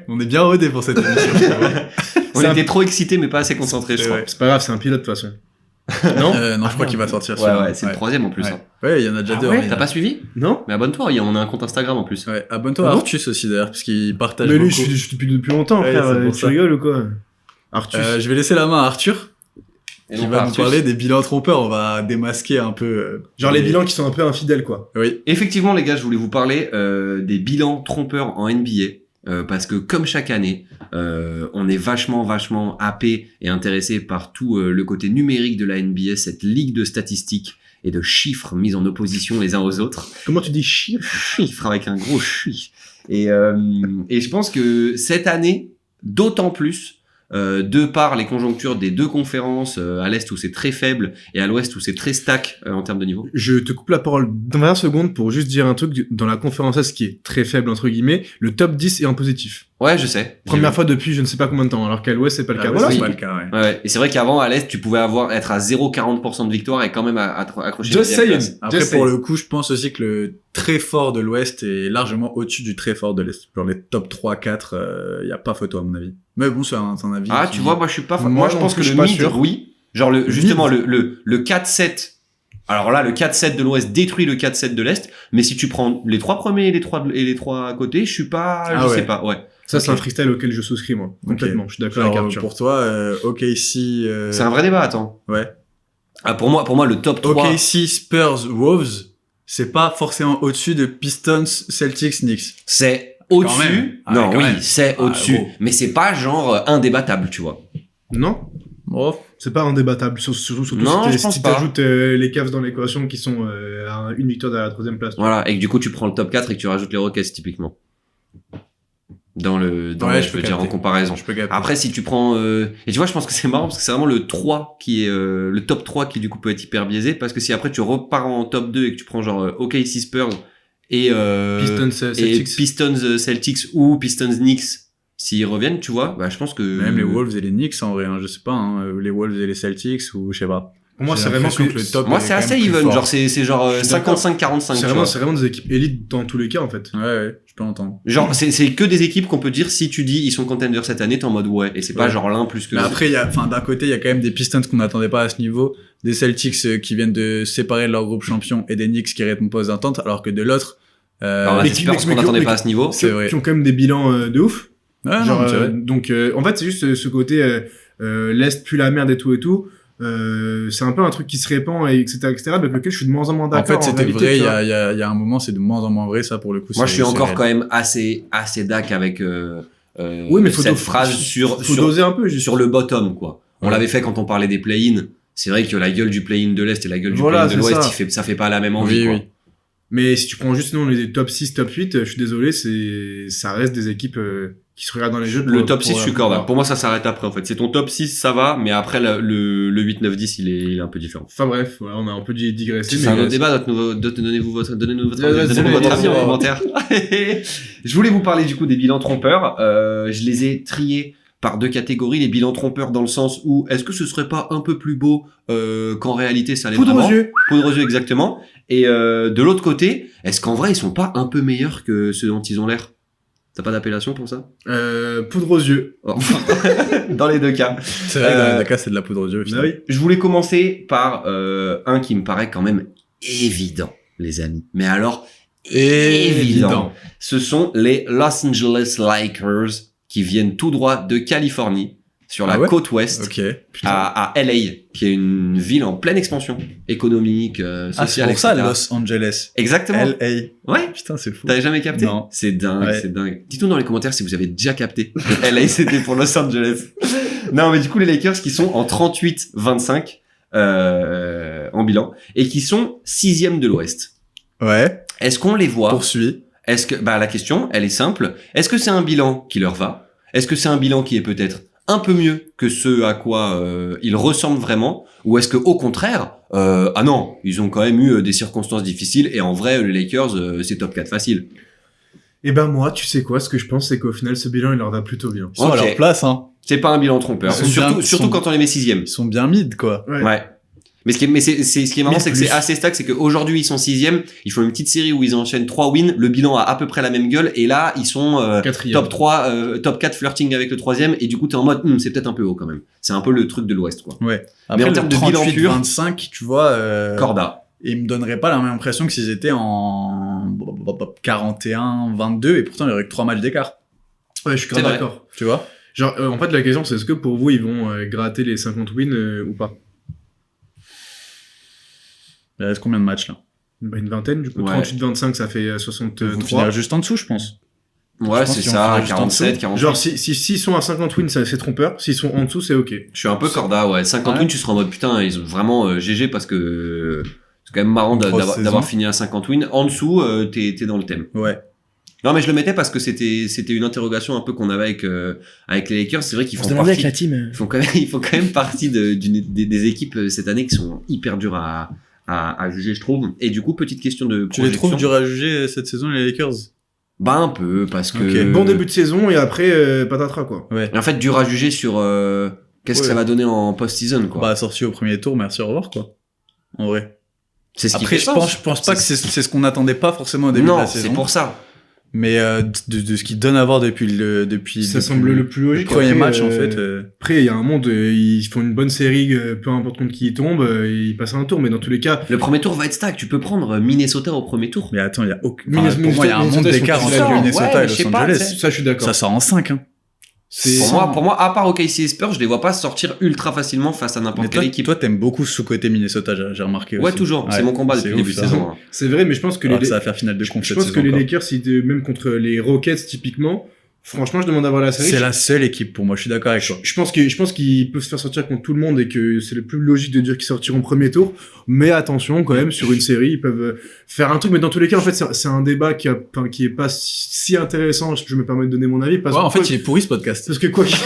On est bien rodés pour cette émission. On C'est un- était trop excités, mais pas assez concentrés, je C'est crois. vrai. C'est pas grave, c'est un pilote de toute façon. Non Non, Ah, je crois qu'il va merde. sortir. Ouais, celui-là. ouais, c'est le troisième en plus. Ouais. Hein. Ouais, il y en a déjà Ah deux. ouais, hein, il y T'as en a- pas suivi? Non Mais abonne-toi, on a un compte Instagram en plus. Ouais, abonne-toi à Ah bon Artus aussi d'ailleurs, parce qu'il partage Mais lui, beaucoup. je suis depuis longtemps, Ouais, frère. c'est pour Tu ça. rigoles ou quoi Arthus. Je vais laisser la main à Arthur, Et qui donc, va nous Arthus. parler des bilans trompeurs. On va démasquer un peu. Genre les bilans qui sont un peu infidèles, quoi. Oui. Effectivement, les gars, je voulais vous parler des bilans trompeurs en NBA. Parce que comme chaque année, on est vachement happé et intéressé par tout le côté numérique de la NBA, cette ligue de statistiques et de chiffres mis en opposition les uns aux autres. Comment tu dis chiffre Chiffres avec un gros chi. Et je pense que cette année, d'autant plus, de par les conjonctures des deux conférences, à l'Est où c'est très faible et à l'Ouest où c'est très stack en termes de niveau. Je te coupe la parole dans 20 secondes pour juste dire un truc. Dans la conférence S qui est très faible, entre guillemets, le top 10 est en positif. Ouais, je sais. Première fois depuis je ne sais pas combien de temps, alors qu'à l'Ouest, c'est pas le cas. Ah ouais, Voilà. c'est oui. pas le cas, ouais. Ouais, et c'est vrai qu'avant, à l'Est, tu pouvais être à 0,40% de victoire et quand même accrocher Just la deuxième saying. place. Après, Just pour saying. le coup, je pense aussi que le très fort de l'Ouest est largement au-dessus du très fort de l'Est. Genre les top 3-4, y a pas photo à mon avis. Mais bon, c'est un avis. Ah, qui- tu vois, moi, je suis pas... Moi Moi, je non pense plus, que je le suis pas mid, sûr. oui. Genre, Le justement, mid. le 4-7... Alors là, le 4-7 de l'Ouest détruit le 4-7 de l'Est, mais si tu prends les trois premiers et les trois à côté, je suis pas... Ah je ouais. sais pas, ouais. Ça, c'est Ok. un freestyle auquel je souscris, moi. Complètement. Je suis d'accord avec Genre, Arthur. pour toi, OKC... C'est un vrai débat, attends. Ouais. Ah, pour moi, le top 3... OKC, Spurs, Wolves, c'est pas forcément au-dessus de Pistons, Celtics, Knicks. C'est même. au-dessus. Ah, Non, quand oui, même. c'est Ah, au-dessus. gros. Mais c'est pas genre indébattable, tu vois. Non Oh. C'est pas indébattable. Surtout Non, si je pense si pas. t'ajoutes les Cavs dans l'équation qui sont à une victoire de la troisième place. Voilà, et que du coup, tu prends le top 4 et que tu rajoutes les Rockets, typiquement. Ouais, je je peux veux dire, en capter. comparaison. Je peux capter. Après, si tu prends... Et tu vois, je pense que c'est marrant parce que c'est vraiment le 3 qui est... le top 3 qui, du coup, peut être hyper biaisé parce que si après, tu repars en top 2 et que tu prends genre OKC Spurs et... Pistons, et Celtics. Pistons Celtics ou Pistons Knicks, s'ils reviennent, tu vois, bah, je pense que... Même les Wolves et les Knicks, en vrai, hein, je sais pas, hein, les Wolves et les Celtics, ou je sais pas. Pour moi, J'ai c'est vraiment l'impression que le top Moi, est c'est quand assez même plus even, fort. genre c'est genre Je suis d'accord. 55-45, tu vois. C'est vraiment des équipes élites dans tous les cas, en fait. Ouais, je peux entendre. Genre, c'est que des équipes qu'on peut dire, si tu dis ils sont contenders cette année, t'es en mode ouais, et c'est pas Ouais. genre l'un plus que Mais l'autre. après, d'un côté, il y a quand même des Pistons qu'on n'attendait pas à ce niveau, des Celtics qui viennent de séparer de leur groupe champion et des Knicks qui répondent pas aux attentes, alors que de l'autre, Alors là, mais c'est qui- Spurs mais- qu'on mais- n'attendait mais- pas à ce niveau. C'est vrai. Qui ont quand même des bilans de ouf. ouais, Genre, non, c'est vrai. donc, en fait, c'est juste ce côté l'Est pue la merde et tout et tout. C'est un peu un truc qui se répand, et etc., avec lequel je suis de moins en moins En d'accord. fait, c'était réalité, vrai, tu il y vois. a un moment, c'est de moins en moins vrai, ça, pour le coup. Moi, je suis c'est encore réel. quand même assez dac avec Oui, mais cette phrase faut doser un peu, juste. sur le bottom, quoi. On Ouais. l'avait fait quand on parlait des play-in. C'est vrai que la gueule du play-in de l'Est et la gueule du Voilà, play-in de c'est l'Ouest, ça. ça fait pas la même envie, Oui, quoi. oui. Mais si tu prends juste non les top 6, top 8, je suis désolé, ça reste des équipes qui se regardent dans les jeux. Le top 6, je suis corda. Pour moi, ça s'arrête après, en fait. C'est ton top 6, ça va, mais après, le 8, 9, 10, il est un peu différent. Enfin bref, voilà, on a un peu digressé. C'est un autre débat, donnez-nous votre Vas-y, votre avis en vas-y. commentaire. Je voulais vous parler du coup des bilans trompeurs. Je les ai triés par deux catégories. Les bilans trompeurs dans le sens où est-ce que ce serait pas un peu plus beau qu'en réalité ça l'est Poudre vraiment. aux yeux. Poudre aux yeux, exactement. Et de l'autre côté, est-ce qu'en vrai ils sont pas un peu meilleurs que ceux dont ils ont l'air? T'as pas d'appellation pour ça? Poudre aux yeux. Oh. Dans les deux cas. C'est vrai que dans les deux cas, c'est de la poudre aux yeux. au final. oui. Je voulais commencer par un qui me paraît quand même évident, les amis. Mais alors, évident. Ce sont les Los Angeles Lakers qui viennent tout droit de Californie, sur la Ah ouais côte ouest, Ok. Putain. à LA, qui est une ville en pleine expansion économique, Ah, c'est sociale, pour ça, etc. Los Angeles. Exactement. LA. Ouais. Putain, c'est fou. T'avais jamais capté? Non. C'est dingue, Ouais. c'est dingue. Dites-nous dans les commentaires si vous avez déjà capté que LA c'était pour Los Angeles. Non, mais du coup, les Lakers qui sont en 38-25 en bilan et qui sont 6e de l'Ouest. Ouais. Est-ce qu'on les voit? Poursuis. Est-ce que, la question, elle est simple. Est-ce que c'est un bilan qui leur va? Est-ce que c'est un bilan qui est peut-être un peu mieux que ce à quoi ils ressemblent vraiment? Ou est-ce que au contraire, ah non, ils ont quand même eu des circonstances difficiles et en vrai, les Lakers, c'est top 4 facile. Et ben moi, tu sais quoi, ce que je pense, c'est qu'au final, ce bilan, il leur va plutôt bien. Ils sont Ok. à leur place, hein. C'est pas un bilan trompeur. Ils sont Surtout, bien- surtout sont- quand on les met 6e. Ils sont bien mid, quoi. Ouais. Ouais. Mais ce qui est marrant, c'est que c'est assez stack, c'est qu'aujourd'hui ils sont 6e, ils font une petite série où ils enchaînent 3 wins, le bilan a à peu près la même gueule, et là ils sont top 3, top 4 flirting avec le 3e, et du coup t'es en mode c'est peut-être un peu haut quand même. C'est un peu le truc de l'Ouest, quoi. Ouais. Mais en termes de bilan pur, 25, tu vois, Corda. ils me donneraient pas la même impression que s'ils étaient en 41-22, et pourtant il y aurait que 3 matchs d'écart. Ouais, je suis grave C'est vrai. d'accord. Tu vois? Genre, en fait, la question, c'est est-ce que pour vous, ils vont gratter les 50 wins ou pas? Il reste combien de matchs là? Bah, une vingtaine, du coup. Ouais. 38-25, ça fait Ils vont 63. finir juste en dessous, je pense. Ouais, pense c'est qu'ils vont ça, finir juste en dessous. 47, 48. Genre, s'ils sont à 50 wins, c'est trompeur. S'ils sont en dessous, c'est ok. Je suis un peu Corda, ouais. 50 Ouais. wins, tu seras en mode putain, ils ont vraiment GG parce que c'est quand même marrant Une grosse d'avoir saison. fini à 50 wins. En dessous, t'es dans le thème. Ouais. Non, mais je le mettais parce que c'était une interrogation un peu qu'on avait avec les Lakers. C'est vrai qu'ils font partie. team. Ils font quand même partie des équipes cette année qui sont hyper dures à juger, je trouve. Et du coup, petite question de Tu les projection. trouves durs à juger cette saison, les Lakers? Bah, un peu, parce que. Ok. Bon début de saison et après, patatras, quoi. Ouais. Et en fait, dur à juger sur qu'est-ce que Ouais. ça va donner en post-season, quoi. Bah, sorti au premier tour, merci, au revoir, quoi. En vrai. C'est ce qui Après, fait je pense pas que c'est ce qu'on attendait pas forcément au début de Non, la c'est saison. pour ça. Mais de ce qu'il donne à voir depuis Ça semble le plus logique. premier Après, match, en fait. Après, il y a un monde, ils font une bonne série, peu importe contre qui ils tombent, ils passent un tour, mais dans tous les cas, Le premier tour va être stack. Tu peux prendre Minnesota au premier tour. Mais attends, il y a aucun... Minnesota- pour moi, il y a un monde Minnesota, d'écart ils sont entre différents. Minnesota Ouais, et je sais Los pas, Angeles. tu sais. ça, je suis d'accord. Ça sort en 5, hein. C'est Pour moi, à part OKC et Spurs, je les vois pas sortir ultra facilement face à Mais n'importe quelle équipe. toi, t'aimes beaucoup sous-côté Minnesota, j'ai remarqué Ouais, aussi. toujours. C'est Ouais, mon combat c'est depuis le début ouf, de ça. saison. hein. c'est vrai, mais je pense que Alors les, que ça va faire finale de conf je cette pense saison que les encore. Lakers, même contre les Rockets typiquement, franchement, je demande à voir la série. C'est la seule équipe pour moi, je suis d'accord avec toi. Je pense qu'ils peuvent se faire sortir contre tout le monde et que c'est le plus logique de dire qu'ils sortiront au premier tour. Mais attention, quand même, sur une série, ils peuvent faire un truc. Mais dans tous les cas, en fait, c'est un débat qui est pas si intéressant. Je me permets de donner mon avis. Parce Ouais, que en fait, il est pourri ce podcast. parce que quoi qu'il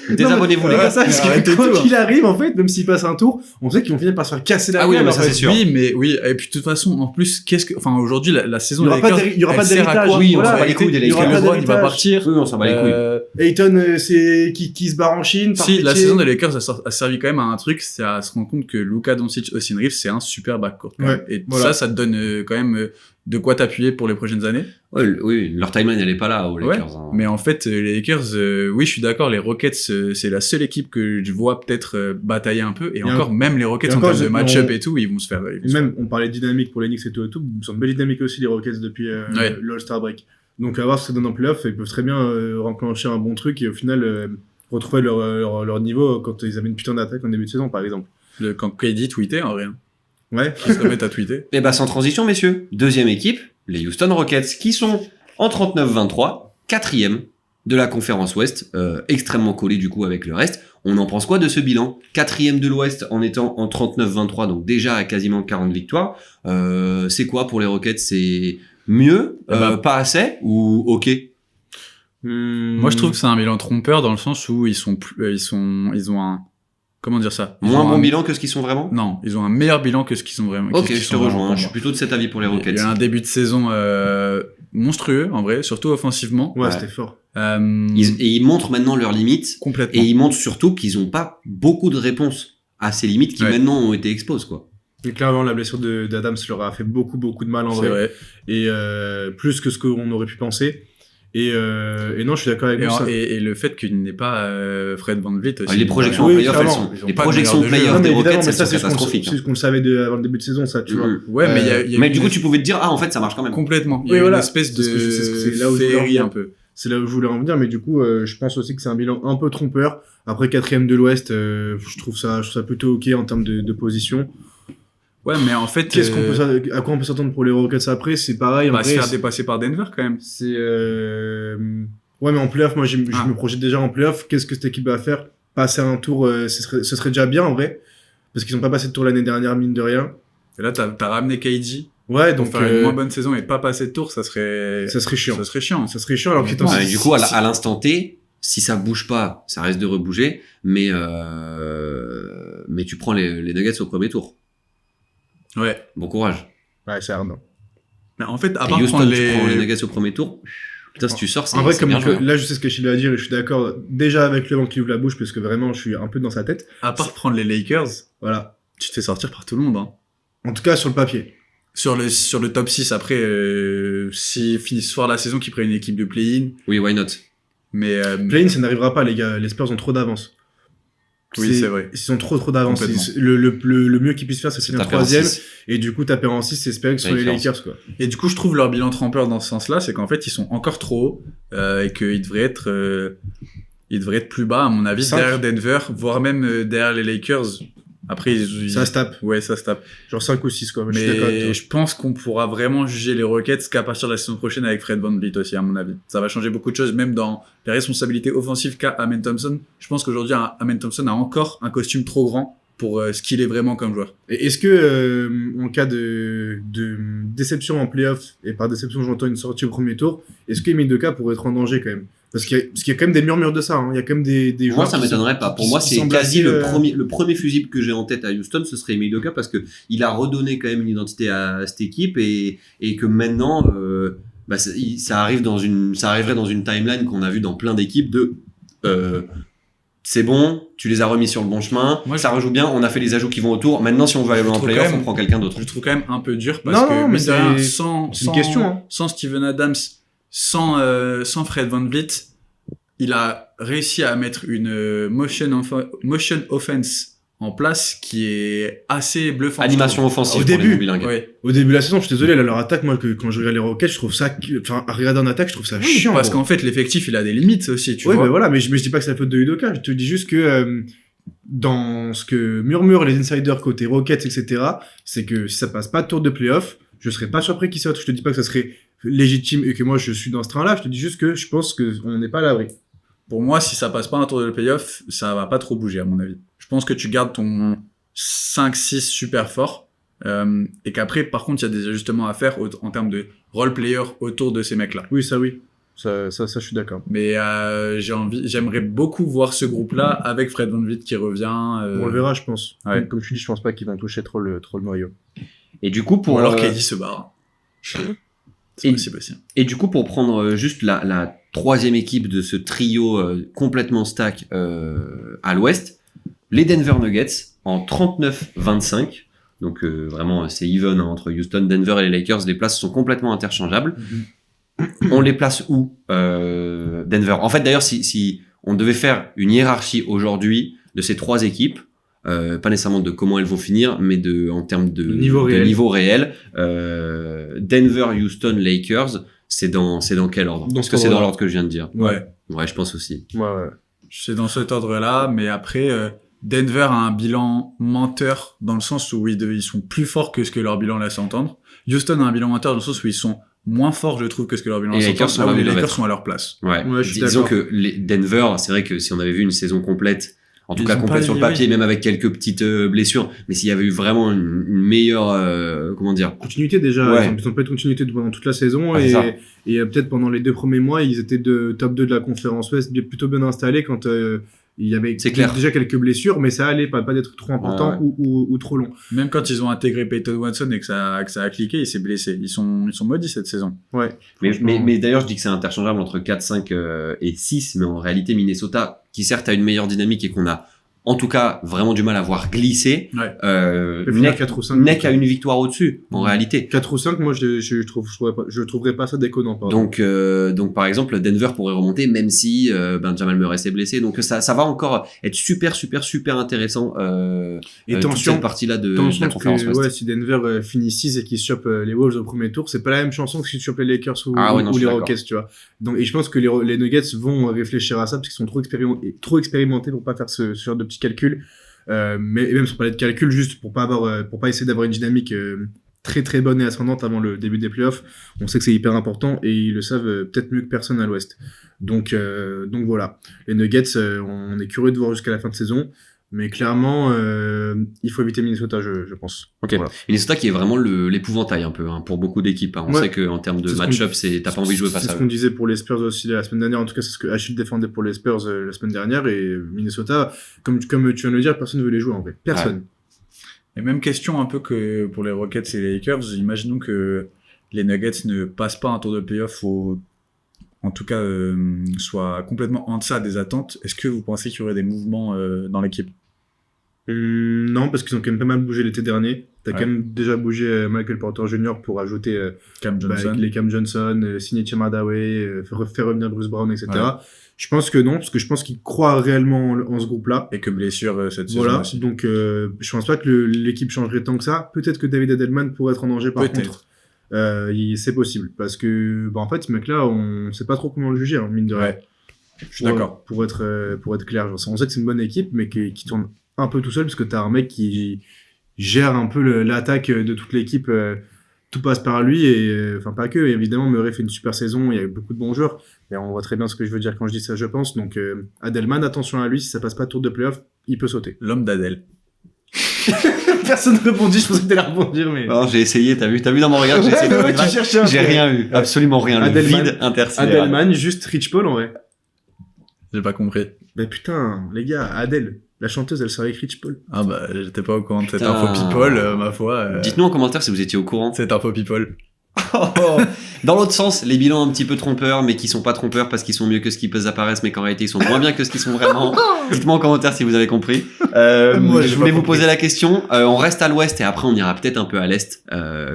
Désabonnez-vous, les Ouais, gars. ça, parce que Arrêtez quoi tout, hein. qu'il arrive, en fait, même s'ils passent un tour, on sait qu'ils vont finir par se faire casser la Ah oui, gueule. mais en ça, fait. c'est sûr. Oui, et puis de toute façon, en plus, aujourd'hui, la saison Il y aura des pas Lakers, il y aura elle pas sert à d'héritage. quoi Oui, on Voilà, s'en bat les couilles des il y aura Lakers. pas LeBron, il va d'héritage. partir. Oui, on s'en bat les couilles. Ayton, c'est qui se barre en Chine. par Si, la pitié. saison des Lakers a servi quand même à un truc, c'est à se rendre compte que Luka Doncic, Austin Reeves, c'est un super backcourt. quand même. Ouais, Et voilà. ça te donne quand même de quoi t'appuyer pour les prochaines années. Ouais, oui, leur timeline, elle est pas là aux Ouais, Lakers. hein. mais en fait, les Lakers, oui, je suis d'accord, les Rockets, c'est la seule équipe que je vois peut-être batailler un peu. Et encore, même les Rockets et en encore, termes de on- match-up et tout, ils vont se faire. Et même, on parlait de dynamique pour les Knicks et tout, ils sont une belle dynamique aussi, les Rockets, depuis Ouais. l'All-Star Break. Donc, à voir ce que ça donne en playoff, ils peuvent très bien renclencher un bon truc et au final, retrouver leur niveau quand ils avaient une putain d'attaque en début de saison, par exemple. Quand KD tweetait, en vrai. Ouais. Ils se remettent à tweeter. Et bah, sans transition, messieurs. Deuxième équipe, les Houston Rockets, qui sont en 39-23, quatrième de la conférence Ouest, extrêmement collé du coup avec le reste. On en pense quoi de ce bilan? Quatrième de l'Ouest en étant en 39-23, donc déjà à quasiment 40 victoires. C'est quoi pour les Rockets? C'est mieux, pas assez ou ok? Moi, je trouve que c'est un bilan trompeur dans le sens où ils ont un, comment dire ça? Ils Moins ont bon un- bilan que ce qu'ils sont vraiment? Non, ils ont un meilleur bilan que ce qu'ils sont vraiment. Ok, qu'ils je te sont vraiment rejoins. pour Je suis moi. plutôt de cet avis pour les Il Rockets. y a un début de saison monstrueux, en vrai, surtout offensivement. Ouais, Ouais. c'était fort. Et ils montrent maintenant leurs limites. Complètement. Et ils montrent surtout qu'ils n'ont pas beaucoup de réponses à ces limites qui Ouais. maintenant ont été exposées, quoi. Et clairement, la blessure d'Adams leur a fait beaucoup de mal en C'est vrai. vrai. Et plus que ce qu'on aurait pu penser. Et non, je suis d'accord avec Et, vous. ça- et le fait qu'il n'ait pas Fred VanVleet aussi. Les projections en Oui, playoff, elles clairement. sont, Ils ont les pas de projections meilleur de jeu. playoff Non, mais des évidemment, Rockets, mais elles ça, sont c'est catastrophiques. ce qu'on le savait avant le début de saison, ça, tu vois. Ouais, mais il y a Mais une- du coup, tu pouvais te dire, ah, en fait, ça marche quand même. complètement. Il y Oui, a voilà. une espèce de C'est ce que c'est là où je voulais en féerie venir. un peu. C'est là où je voulais en venir, mais du coup, je pense aussi que c'est un bilan un peu trompeur. Après, quatrième de l'Ouest, je trouve ça plutôt ok en termes de position. Ouais, mais en fait, À quoi on peut s'attendre pour les Rockets après? C'est pareil, on en va se vrai, faire dépasser par Denver quand même. c'est ouais, mais en playoff, moi, je Ah. me projette déjà en playoff. Qu'est-ce que cette équipe va faire? Passer un tour, ce serait déjà bien, en vrai. Parce qu'ils ont pas passé de tour l'année dernière, mine de rien. Et là, t'as ramené KD. Ouais, Donc, donc, faire une moins bonne saison et pas passer de tour, ça serait chiant. Ça serait chiant. Ça serait chiant, alors qu'ils Ouais, Ouais, du coup, à l'instant T, si ça bouge pas, ça risque de rebouger, mais tu prends les Nuggets au premier tour. Ouais. Bon courage. Ouais, c'est hard. Mais en fait, à Et part Houston, prendre tu prends les les... Nuggets au premier tour. Putain, si tu sors, c'est En vrai, c'est comme bien joué. là, je sais ce que Chili va dire et je suis d'accord. Déjà avec le vent qui ouvre la bouche, parce que vraiment, je suis un peu dans sa tête. À part prendre les Lakers, Voilà. tu te fais sortir par tout le monde. Hein. En tout cas, sur le papier. Sur le top 6, après, s'ils finissent fort la saison, qu'ils prennent une équipe de play-in. Oui, why not? Mais Play-in, ça n'arrivera pas, les gars. Les Spurs ont trop d'avance. oui, c'est vrai. Ils ont trop d'avance. Complètement. Le mieux qu'ils puissent faire, c'est C'est finir taper en 3ème. 6. Et du coup, taper en 6, c'est espérer que ce soit les Lakers. Lakers, quoi. Et du coup, je trouve leur bilan trompeur dans ce sens-là, c'est qu'en fait, ils sont encore trop hauts et qu'ils devraient être plus bas, à mon avis, 5. derrière Denver, voire même derrière les Lakers. Après, Ça se tape. Ouais, ça se tape. Genre 5 ou 6, quoi. Mais je suis d'accord avec toi. Mais je pense qu'on pourra vraiment juger les Rockets qu'à partir de la saison prochaine avec Fred VanVleet aussi, à mon avis. Ça va changer beaucoup de choses, même dans les responsabilités offensives qu'a Amen Thompson. Je pense qu'aujourd'hui, Amen Thompson a encore un costume trop grand pour ce qu'il est vraiment comme joueur. Et est-ce que, en cas de déception en playoff, et par déception, j'entends une sortie au premier tour, est-ce que Emile Doka pourrait être en danger, quand même? Parce qu'il y a quand même des murmures de ça, hein. Il y a quand même des joueurs. Moi, ça m'étonnerait pas. Pour moi, qui c'est semblent quasi assez, le premier fusible que j'ai en tête à Houston, ce serait Emile Doka parce que il a redonné quand même une identité à cette équipe et que maintenant, ça arriverait dans une timeline qu'on a vu dans plein d'équipes de, c'est bon, tu les as remis sur le bon chemin, Moi, ça rejoue bien, on a fait les ajouts qui vont autour. Maintenant, si on veut aller en trouve playoff, quand même- on prend quelqu'un d'autre. Je le trouve quand même un peu dur parce Non, que, non, mais mine de rien, c'est sans une question, hein. sans Steven Adams, sans Fred VanVleet, il a réussi à mettre une motion offense en place qui est assez bluffante. Animation offensive Au pour début, les bilingues. Ouais. Au début de la saison, je suis désolé, là, leur attaque, moi, quand je regarde les Rockets, je trouve ça, enfin, à regarder en attaque, je trouve ça Oui, chiant. parce gros. qu'en fait, l'effectif, il a des limites aussi, tu Ouais, vois. mais voilà, mais je dis pas que c'est la faute de Udoka, je te dis juste que, dans ce que murmurent les insiders côté Rockets, etc., c'est que si ça passe pas de tour de playoff, je serais pas surpris qu'ils sortent. Je te dis pas que ça serait légitime et que moi je suis dans ce train-là, je te dis juste que je pense qu'on n'est pas à l'abri. Pour moi, si ça passe pas un tour de playoff, ça va pas trop bouger, à mon avis. Je pense que tu gardes ton 5-6 super fort, et qu'après, par contre, il y a des ajustements à faire en termes de role player autour de ces mecs-là. Oui, ça, je suis d'accord. Mais j'aimerais beaucoup voir ce groupe-là avec Fred VanVleet qui revient. On le verra, je pense. ouais. Comme tu dis, je pense pas qu'ils vont toucher trop le noyau. Et du coup, Ou pour alors KD se barre. C'est Et- possible aussi. Et du coup, pour prendre juste la troisième équipe de ce trio complètement stack à l'ouest, les Denver Nuggets en 39-25. Donc vraiment, c'est even hein, entre Houston, Denver et les Lakers. Les places sont complètement interchangeables. On les place où Denver. En fait, d'ailleurs, si on devait faire une hiérarchie aujourd'hui de ces trois équipes, pas nécessairement de comment elles vont finir, mais en termes de niveau réel, Denver, Houston, Lakers, c'est dans quel ordre? Dans Parce ce que c'est dans ordre-là. l'ordre que je viens de dire. Ouais. Ouais, je pense aussi. Ouais. C'est dans cet ordre-là, mais après, Denver a un bilan menteur dans le sens où ils sont plus forts que ce que leur bilan laisse entendre. Houston a un bilan menteur dans le sens où ils sont moins forts, je trouve, que ce que leur bilan Et laisse les Lakers entendre. sont Là où là où les ils doivent Lakers être. sont à leur place. Ouais. Ouais, je suis Disons d'accord. que les Denver, c'est vrai que si on avait vu une saison complète, en tout Ils cas ont complète pas sur le livré. papier, même avec quelques petites blessures, mais s'il y avait eu vraiment une meilleure, comment dire, Continuité déjà, Ouais. ils ont pas de continuité pendant toute la saison Ouais, c'est ça. et peut-être pendant les 2 premiers mois, ils étaient de top 2 de la conférence Ouest, plutôt bien installés quand il y avait C'est clair. déjà quelques blessures, mais ça allait pas d'être trop important Ouais. ou trop long. Même quand ils ont intégré Peyton Watson et que ça a cliqué, il s'est blessé. Ils sont maudits cette saison. Ouais. mais d'ailleurs, je dis que c'est interchangeable entre 4, 5 et 6, mais en réalité, Minnesota, qui certes a une meilleure dynamique et qu'on a en tout cas vraiment du mal à voir glisser, Ouais. n'est 4 ou 5. qu'à une victoire au-dessus, en réalité. 4 ou 5, moi je trouverais pas ça déconnant. Pardon. Donc par exemple, Denver pourrait remonter même si Jamal Murray s'est blessé. Donc ça va encore être super intéressant Et toute tension, cette partie-là de Tension la conférence que, Ouest. ouais, si Denver finit 6 et qu'ils chopent les Wolves au premier tour, c'est pas la même chanson que si tu chopes les Lakers ou, Ah ouais, non, ou je suis les d'accord. Rockets, tu vois. Donc, et je pense que les Nuggets vont réfléchir à ça parce qu'ils sont trop expérimentés pour pas faire ce genre de petits calculs. Mais et même sans parler de calcul, juste pour pas essayer d'avoir une dynamique très très bonne et ascendante avant le début des playoffs. On sait que c'est hyper important et ils le savent peut-être mieux que personne à l'Ouest. Donc voilà. Les Nuggets, on est curieux de voir jusqu'à la fin de saison. Mais clairement, il faut éviter Minnesota, je pense. Ok. Voilà. Minnesota qui est vraiment l'épouvantail un peu hein, pour beaucoup d'équipes. Hein. On Ouais. sait qu'en termes de C'est ce qu'on match-up, dit. t'as pas envie de jouer face C'est à ce eux. qu'on disait pour les Spurs aussi la semaine dernière. En tout cas, c'est ce que Achille défendait pour les Spurs la semaine dernière. Et Minnesota, comme tu viens de le dire, personne ne veut les jouer en vrai. Personne. Et même question un peu que pour les Rockets et les Lakers, imaginons que les Nuggets ne passent pas un tour de playoff ou en tout cas soient complètement en deçà des attentes. Est-ce que vous pensez qu'il y aurait des mouvements dans l'équipe? Non, parce qu'ils ont quand même pas mal bougé l'été dernier. T'as Ouais. quand même déjà bougé Michael Porter Jr. pour ajouter Cam Johnson. les Cam Johnson, signer Tim Hardaway, faire revenir Bruce Brown, etc. Ouais. Je pense que non, parce que je pense qu'ils croient réellement en ce groupe-là. Et que blessure cette saison Voilà, aussi. donc je pense pas que l'équipe changerait tant que ça. Peut-être que David Edelman pourrait être en danger par Peut-être. contre. C'est possible, parce que en fait, ce mec-là, on sait pas trop comment le juger, hein, mine de rien. Ouais. Je suis d'accord. Pour être clair, genre, on sait que c'est une bonne équipe, mais qui tourne un peu tout seul, parce que t'as un mec qui gère un peu l'attaque de toute l'équipe. Tout passe par lui, et enfin pas que. Évidemment, Murray fait une super saison, il y a beaucoup de bons joueurs, et on voit très bien ce que je veux dire quand je dis ça, je pense. Donc Adelman, attention à lui, si ça passe pas tour de playoff, il peut sauter. L'homme d'Adèle. Personne ne répondit, je pensais que t'allais rebondir, mais... Non, j'ai essayé, t'as vu dans mon regard, j'ai essayé de Ouais, faire tu cherchais un J'ai peu. rien eu, absolument rien. Le Adelman. vide intersidéral. Adelman, juste Rich Paul en vrai. J'ai pas compris. Mais putain, les gars, Adèle, la chanteuse, elle sort avec Rich Paul. Ah bah, j'étais pas au courant de cette Putain. info people, ma foi. Dites-nous en commentaire si vous étiez au courant. Cette info people. Dans l'autre sens, les bilans un petit peu trompeurs, mais qui sont pas trompeurs parce qu'ils sont mieux que ce qui peut apparaître, mais qu'en réalité ils sont moins bien que ce qu'ils sont vraiment. Dites-moi en commentaire si vous avez compris. Moi, j'ai je pas voulais vous compris. poser la question. On reste à l'ouest et après on ira peut-être un peu à l'est.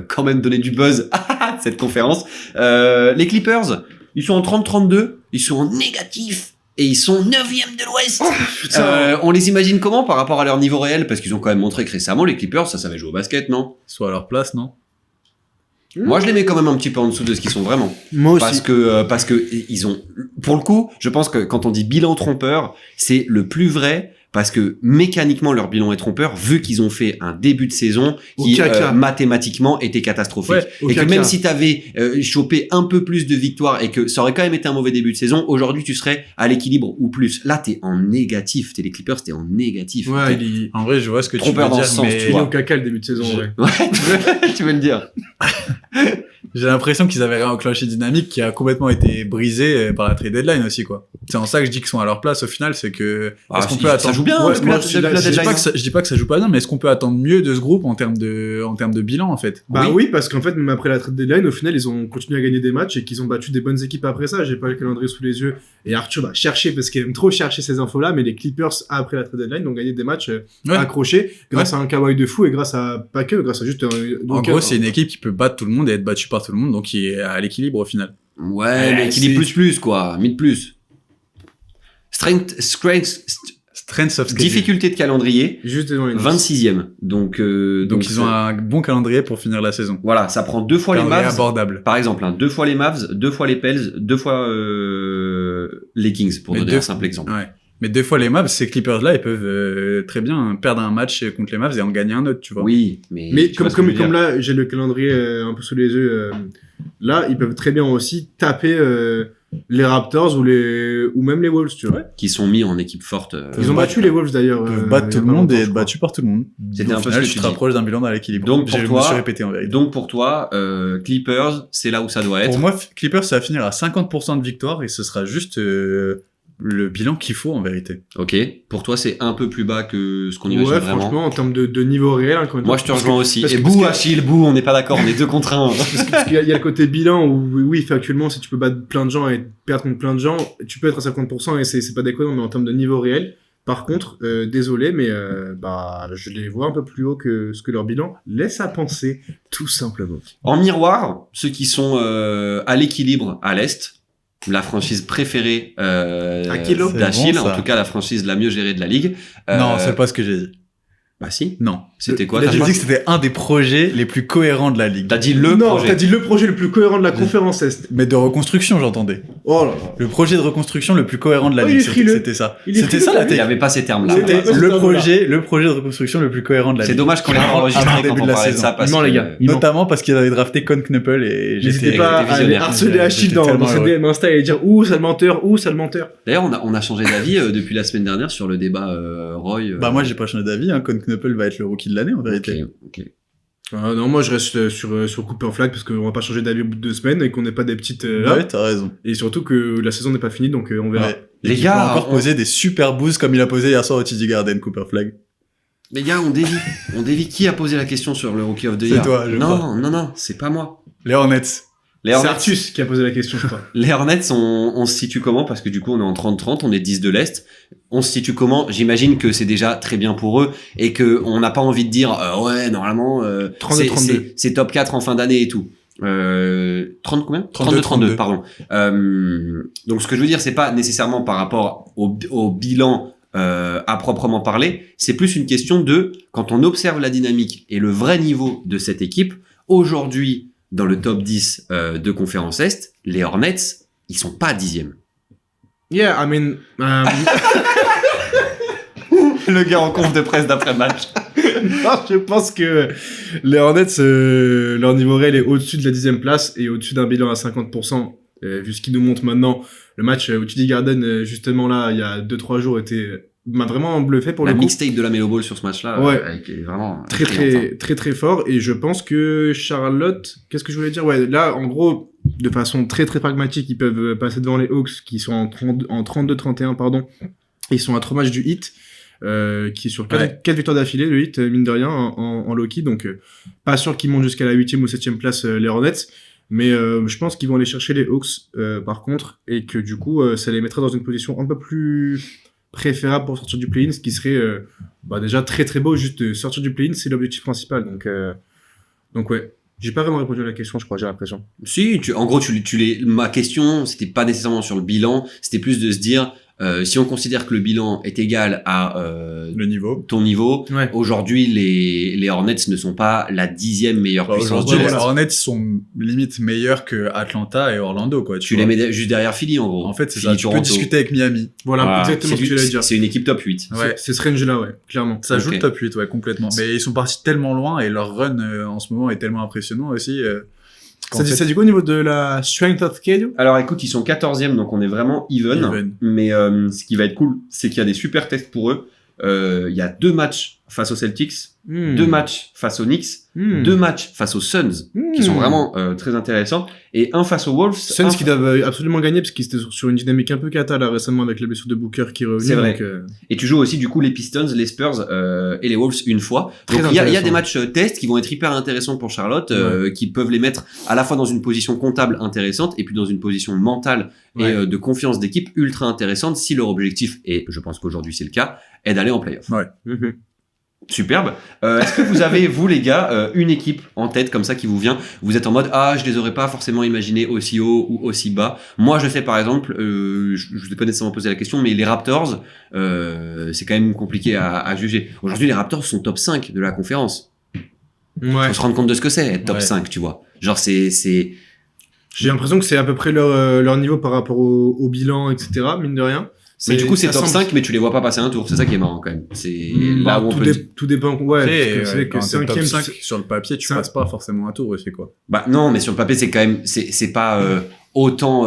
Quand même donner du buzz à cette conférence. Les Clippers, ils sont en 30-32, ils sont en négatif. Et ils sont 9e de l'Ouest. On les imagine comment par rapport à leur niveau réel? Parce qu'ils ont quand même montré que récemment, les Clippers, ça savait jouer au basket, non? Soit à leur place, non? Moi, je les mets quand même un petit peu en dessous de ce qu'ils sont vraiment. Moi aussi. Parce que ils ont, pour le coup, je pense que quand on dit bilan trompeur, c'est le plus vrai parce que mécaniquement leur bilan est trompeur vu qu'ils ont fait un début de saison qui Aucun cas. mathématiquement était catastrophique. Ouais, Et aucun que même cas. si t'avais chopé un peu plus de victoires et que ça aurait quand même été un mauvais début de saison, aujourd'hui tu serais à l'équilibre ou plus. Là, t'es en négatif. T'es les Clippers, t'es en négatif. Ouais, T'es- il En vrai, je vois ce que tu Trompeur veux dans dire, ce sens, mais tu est vois. au caca le début de saison, ouais. Ouais, tu veux le dire. j'ai l'impression qu'ils avaient réenclenché une dynamique qui a complètement été brisée par la trade deadline aussi, quoi. C'est en ça que je dis qu'ils sont à leur place au final, c'est que est-ce qu'on peut ça attendre joue bien Ouais, depuis moi, la- je suis depuis la là- je dis deadline, pas hein. que ça, je dis pas que ça joue pas bien, mais est-ce qu'on peut attendre mieux de ce groupe en termes de bilan en fait? Bah oui, parce qu'en fait, même après la trade deadline, au final, ils ont continué à gagner des matchs et qu'ils ont battu des bonnes équipes après ça. J'ai pas le calendrier sous les yeux. Et Arthur va chercher parce qu'il aime trop chercher ces infos-là, mais les Clippers, après la trade deadline, ont gagné des matchs Ouais. accrochés grâce à un Kawhi de fou et grâce à, pas que, grâce à juste En gros, c'est une équipe qui peut battre tout le monde et être battue par tout le monde, donc qui est à l'équilibre au final. Ouais, mais qu'il est plus quoi, mis de plus. Strength, Strength of schedule. difficulté de calendrier, juste devant les Knicks. 26e. Donc Donc ils ont un bon calendrier pour finir la saison. voilà, ça prend 2 fois les Calendrier Mavs. abordable. Par exemple, 2 fois les Mavs, 2 fois les Pels, 2 fois les Kings, pour Mais donner deux- un simple exemple. Ouais. Mais 2 fois les Mavs, ces Clippers-là, ils peuvent très bien perdre un match contre les Mavs et en gagner un autre, tu vois. Oui, mais Mais tu vois comme, ce que je veux comme dire. là, j'ai le calendrier un peu sous les yeux. Là, ils peuvent très bien aussi taper les Raptors ou même les Wolves, tu vois. Qui sont mis en équipe forte. Ils ont battu les Wolves d'ailleurs. Ils peuvent battre il y tout a le pas monde longtemps, et je être crois. battu par tout le monde. C'était Au un peu final, ce que tu tu te dis. rapproches d'un bilan dans l'équilibre. Donc, pour Je toi- me suis répété en vérité. Donc pour toi, Clippers, c'est là où ça doit être. Pour moi, Clippers, ça va finir à 50% de victoire et ce sera juste le bilan qu'il faut en vérité. Ok. Pour toi, c'est un peu plus bas que ce qu'on Ouais, imagine vraiment. franchement, en termes de niveau réel, encore une Moi, fois, je te parce rejoins que- aussi. parce Et que- bouh, parce que- Achille, bouh, on n'est pas d'accord, on est 2 contre 1. Parce qu'il y a le côté bilan où, oui, factuellement, si tu peux battre plein de gens et perdre contre plein de gens, tu peux être à 50% et c'est pas déconnant, mais en termes de niveau réel, par contre, désolé, mais je les vois un peu plus haut que ce que leur bilan laisse à penser, tout simplement. En miroir, ceux qui sont à l'équilibre à l'Est, la franchise préférée Aquilo. d'Achille, C'est bon, ça. en tout cas la franchise la mieux gérée de la ligue. Non, c'est pas ce que j'ai dit. Bah si. Non. C'était quoi Il a t'as J'ai pas- dit que c'était un des projets les plus cohérents de la ligue. T'as dit le non, projet. t'as dit le projet le plus cohérent de la conférence Est. Mais de reconstruction, j'entendais. Oh là là. Le projet de reconstruction le plus cohérent de la Oh, il ligue, est frileux. c'était ça. Il est C'était frileux, ça t'as la vu Il n'y tech. avait pas ces termes-là. C'était- C'était Ouais, le c'est projet de reconstruction le plus cohérent de la C'est ligue. dommage qu'on l'ait pas Avant enregistré le quand début on de la parlait de saison. ça. Parce Non, que, les gars. Il ment. Notamment parce qu'ils avaient drafté Con Knuppel et N'hésitez j'étais pas à aller visionnaire. harceler Achille J'étais dans tellement ses heureux. DM Insta et dire ouh, sale menteur, ouh, sale menteur. D'ailleurs, on a changé d'avis depuis la semaine dernière sur le débat Roy. Bah moi j'ai pas changé d'avis, hein. Con Knuppel va être le rookie de l'année en Ok, vérité. ok. Non, moi je reste sur Cooper Flag parce qu'on va pas changer d'avis au bout de 2 semaines et qu'on n'est pas des petites là. Ouais, t'as raison. Et surtout que la saison n'est pas finie donc on verra. Ouais. Les Et qu'il gars, peut encore on- poser des super boosts comme il a posé hier soir au TD Garden, Cooper Flag. Les gars, on dévie. On dévie. Qui a posé la question sur le Rookie of the C'est Year toi, je Non, crois. non, non, c'est pas moi. Les Hornets. Les C'est Hornets, Artus qui a posé la question, je crois. les Hornets, on se situe comment? Parce que du coup, on est en 30-30, on est 10 de l'Est. On se situe comment? J'imagine que c'est déjà très bien pour eux et que on n'a pas envie de dire ouais, normalement 32-32. c'est top 4 en fin d'année et tout. 30 combien? 32, pardon. Donc ce que je veux dire, c'est pas nécessairement par rapport au bilan à proprement parler, c'est plus une question de quand on observe la dynamique et le vrai niveau de cette équipe aujourd'hui dans le top 10 de conférence Est, les Hornets, ils sont pas 10e. Yeah, I mean... Le gars en conf de presse d'après match. non, je pense que les Hornets, leur niveau réel est au-dessus de la 10e place et au-dessus d'un bilan à 50%. Vu ce qu'ils nous montrent maintenant, le match au TD Garden, justement là, il y a 2-3 jours, m'a vraiment bluffé pour La le coup. mixtape de la Melo Ball sur ce match-là, Ouais. est vraiment Très fort. Et je pense que Charlotte, qu'est-ce que je voulais dire? Ouais, là, en gros, de façon très pragmatique, ils peuvent passer devant les Hawks qui sont en 32-31, pardon. Ils sont à 3 matchs du Heat. Qui est sur 4 victoires d'affilée, le Heat, mine de rien, en low-key, donc pas sûr qu'ils montent jusqu'à la 8e ou 7e place, les Hornets, mais je pense qu'ils vont aller chercher les Hawks, par contre, et que du coup, ça les mettrait dans une position un peu plus préférable pour sortir du play-in, ce qui serait déjà très beau, juste sortir du play-in, c'est l'objectif principal, donc ouais. J'ai pas vraiment répondu à la question, je crois, j'ai l'impression. Si, en gros, ma question, c'était pas nécessairement sur le bilan, c'était plus de se dire, si on considère que le bilan est égal à le niveau. ton niveau, Ouais. aujourd'hui les Hornets ne sont pas la 10e meilleure puissance de Aujourd'hui, l'Est. les Hornets ils sont limite meilleurs que Atlanta et Orlando, quoi. Tu vois. les mets juste derrière Philly, en gros. En fait, c'est Philly, ça. Tu peux Toronto. discuter avec Miami. Voilà, Voilà. exactement ce que tu voulais dire. C'est une équipe top 8. Ouais. C'est ce range-là, ouais, clairement. Ça joue Ok. le top 8, ouais, complètement. Mais ils sont partis tellement loin et leur run en ce moment est tellement impressionnant aussi. Ça dit quoi au niveau de la strength of schedule? Alors écoute, ils sont 14e, donc on est vraiment even. Even. Mais ce qui va être cool, c'est qu'il y a des super tests pour eux. Il y a 2 matchs face aux Celtics, 2 matchs face aux Knicks, 2 matchs face aux Suns, qui sont vraiment très intéressants, et un face aux Wolves. Suns qui doivent absolument gagner parce qu'ils étaient sur une dynamique un peu cata là récemment avec la blessure de Booker qui est revenu. C'est vrai. Donc, Et tu joues aussi du coup les Pistons, les Spurs et les Wolves une fois. Donc Très il y a intéressant. des matchs tests qui vont être hyper intéressants pour Charlotte, qui peuvent les mettre à la fois dans une position comptable intéressante et puis dans une position mentale Ouais. et de confiance d'équipe ultra intéressante si leur objectif, et je pense qu'aujourd'hui c'est le cas, est d'aller en playoff. Ouais. Superbe. Est-ce que vous avez, vous les gars, une équipe en tête comme ça qui vous vient? Vous êtes en mode je les aurais pas forcément imaginé aussi haut ou aussi bas. Moi je sais par exemple, je ne vais pas nécessairement poser la question, mais les Raptors, c'est quand même compliqué à juger. Aujourd'hui les Raptors sont top 5 de la conférence. ouais. Faut se rendre compte de ce que c'est être top Ouais. 5, tu vois. Genre c'est J'ai l'impression que c'est à peu près leur niveau par rapport au bilan, etc. Mine de rien. mais du coup c'est ça top semble- 5 mais tu les vois pas passer un tour, c'est ça qui est marrant quand même. C'est Bah, là où on peut tout dépend. Ouais, Après, parce que c'est vrai que quand t'es top 5e, 5 sur le papier, tu ça- passes pas forcément un tour, c'est quoi. Bah non, mais sur le papier, c'est quand même, c'est pas autant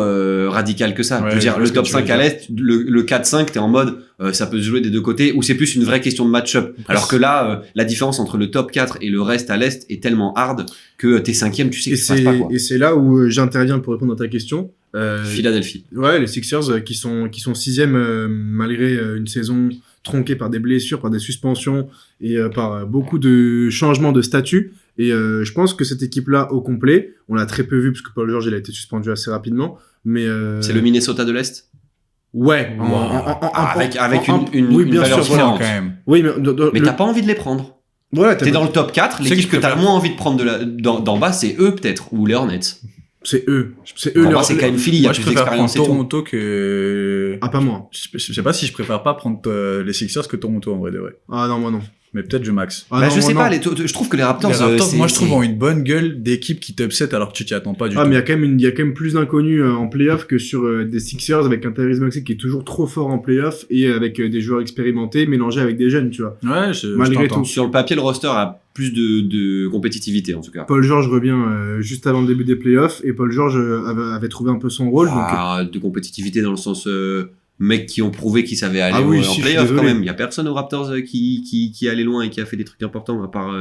radical que ça. Ouais, je veux dire, je vois le ce que top tu veux 5 à dire. l'Est, le 4-5, t'es en mode, ça peut se jouer des deux côtés, ou c'est plus une vraie question de match-up. Alors que là, la différence entre le top 4 et le reste à l'Est est tellement hard que t'es 5e, tu sais que tu passes pas, quoi. et c'est là où j'interviens pour répondre à ta question. Philadelphie. Ouais, les Sixers qui sont 6e malgré une saison tronquée par des blessures, par des suspensions et par beaucoup de changements de statut. Et je pense que cette équipe-là au complet, on l'a très peu vu parce que Paul George il a été suspendu assez rapidement, mais C'est le Minnesota de l'Est? ouais, Avec oui, une bien valeur sûr, différente. Quand même. Oui, mais Mais t'as pas envie de les prendre. voilà, T'es dans le top 4, C'est l'équipe que que t'as je le moins envie de prendre d'en bas, c'est eux peut-être, ou les Hornets. c'est eux, Pour moi, c'est quand même Philly, il y a Moi, je plus préfère prendre d'expérience et tout. Toronto que. Ah, pas moi. Je sais pas si je préfère pas prendre les Sixers que Toronto en vrai de vrai. Ah non, moi non. Mais peut-être je max. Ah, Bah, non, je sais moi, pas, non. je trouve que les Raptors, Les Raptors, c'est- moi je trouve c'est- ont une bonne gueule d'équipe qui t'upset alors que tu t'y attends pas du Ah, tout. mais il y a quand même plus d'inconnus en playoff que sur des Sixers avec un Tyrese Maxey qui est toujours trop fort en playoff et avec des joueurs expérimentés mélangés avec des jeunes, tu vois. Ouais, Malgré je t'entends. tout. Sur le papier, le roster a plus de compétitivité en tout cas. Paul George revient juste avant le début des playoffs et Paul George avait trouvé un peu son rôle. Donc, De compétitivité dans le sens mecs qui ont prouvé qu'ils savaient aller Ah oui, en si, je suis playoff quand désolé. même. Il y a personne aux Raptors qui est allé loin et qui a fait des trucs importants à part.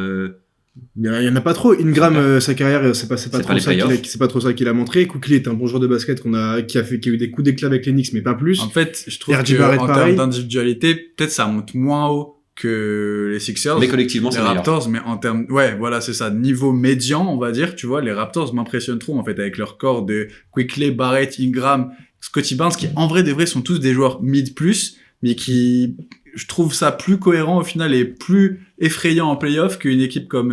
il y en a pas trop. Ingram, sa carrière, c'est pas C'est trop pas les ça qu'il a, playoffs. c'est pas trop ça qu'il a montré. Quickly est un bon joueur de basket qui a eu des coups d'éclat avec les Knicks, mais pas plus. En fait, je trouve RJ que Barrett, en pareil. termes d'individualité, peut-être ça monte moins haut que les Sixers. Mais collectivement, les c'est meilleur. Raptors, mais en termes, ouais, voilà, c'est ça, niveau médian, on va dire, tu vois, les Raptors m'impressionnent trop, en fait, avec leur corps de Quickley, Barrett, Ingram, Scottie Barnes, qui, en vrai, de vrai, sont tous des joueurs mid plus, mais qui, je trouve ça plus cohérent, au final, et plus effrayant en playoff qu'une équipe comme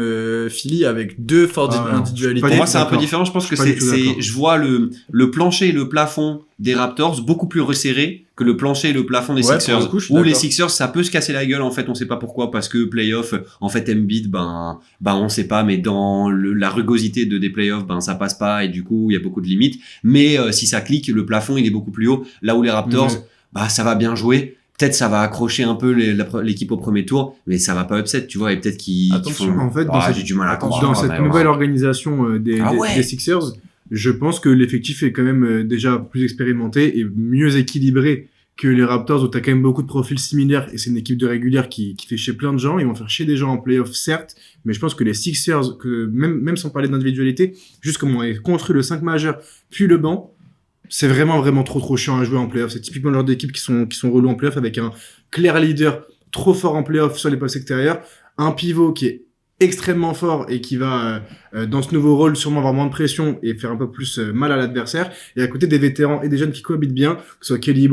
Philly avec deux fortes individualités. Pour moi, c'est un peu D'accord. différent. Je pense que Je suis pas du tout d'accord. je vois le plancher et le plafond des Raptors beaucoup plus resserrés que le plancher et le plafond des Ouais, Sixers. pour le coup, je suis Où les d'accord. Sixers, ça peut se casser la gueule, en fait, on sait pas pourquoi, parce que playoff, en fait, Embiid, on sait pas, mais dans la rugosité des playoffs, ça passe pas, et du coup, il y a beaucoup de limites. Mais si ça clique, le plafond, il est beaucoup plus haut. Là où les Raptors, ça va bien jouer. Peut-être ça va accrocher un peu l'équipe au premier tour, mais ça va pas upset, tu vois, et peut-être qu'ils Attention, font... en fait, j'ai du mal à comprendre. dans cette nouvelle organisation des Sixers, je pense que l'effectif est quand même déjà plus expérimenté et mieux équilibré que les Raptors, où t'as quand même beaucoup de profils similaires, et c'est une équipe de régulière qui fait chier plein de gens. Ils vont faire chier des gens en playoff, certes, mais je pense que les Sixers, même sans parler d'individualité, juste comme on a construit le 5 majeur, puis le banc, c'est vraiment trop chiant à jouer en playoff. C'est typiquement le genre d'équipes qui sont relous en playoff, avec un clair leader trop fort en playoff sur les postes extérieurs, un pivot qui est extrêmement fort et qui va dans ce nouveau rôle sûrement avoir moins de pression et faire un peu plus mal à l'adversaire, et à côté des vétérans et des jeunes qui cohabitent bien, que ce soit Kelly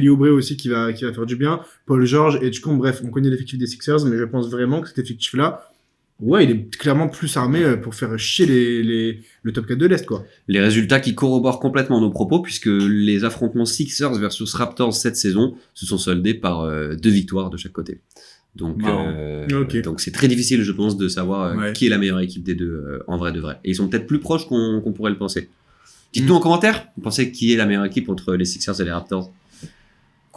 Oubre aussi qui va faire du bien, Paul George, Edgecombe, bref, on connaît l'effectif des Sixers, mais je pense vraiment que cet effectif-là, ouais, il est clairement plus armé pour faire chier le top 4 de l'Est, quoi. Les résultats qui corroborent complètement nos propos, puisque les affrontements Sixers versus Raptors cette saison se sont soldés par 2 victoires de chaque côté. Donc, Ok. donc c'est très difficile, je pense, de savoir Ouais. qui est la meilleure équipe des deux en vrai de vrai. Et ils sont peut-être plus proches qu'on pourrait le penser. Dites-nous en commentaire, vous pensez qui est la meilleure équipe entre les Sixers et les Raptors?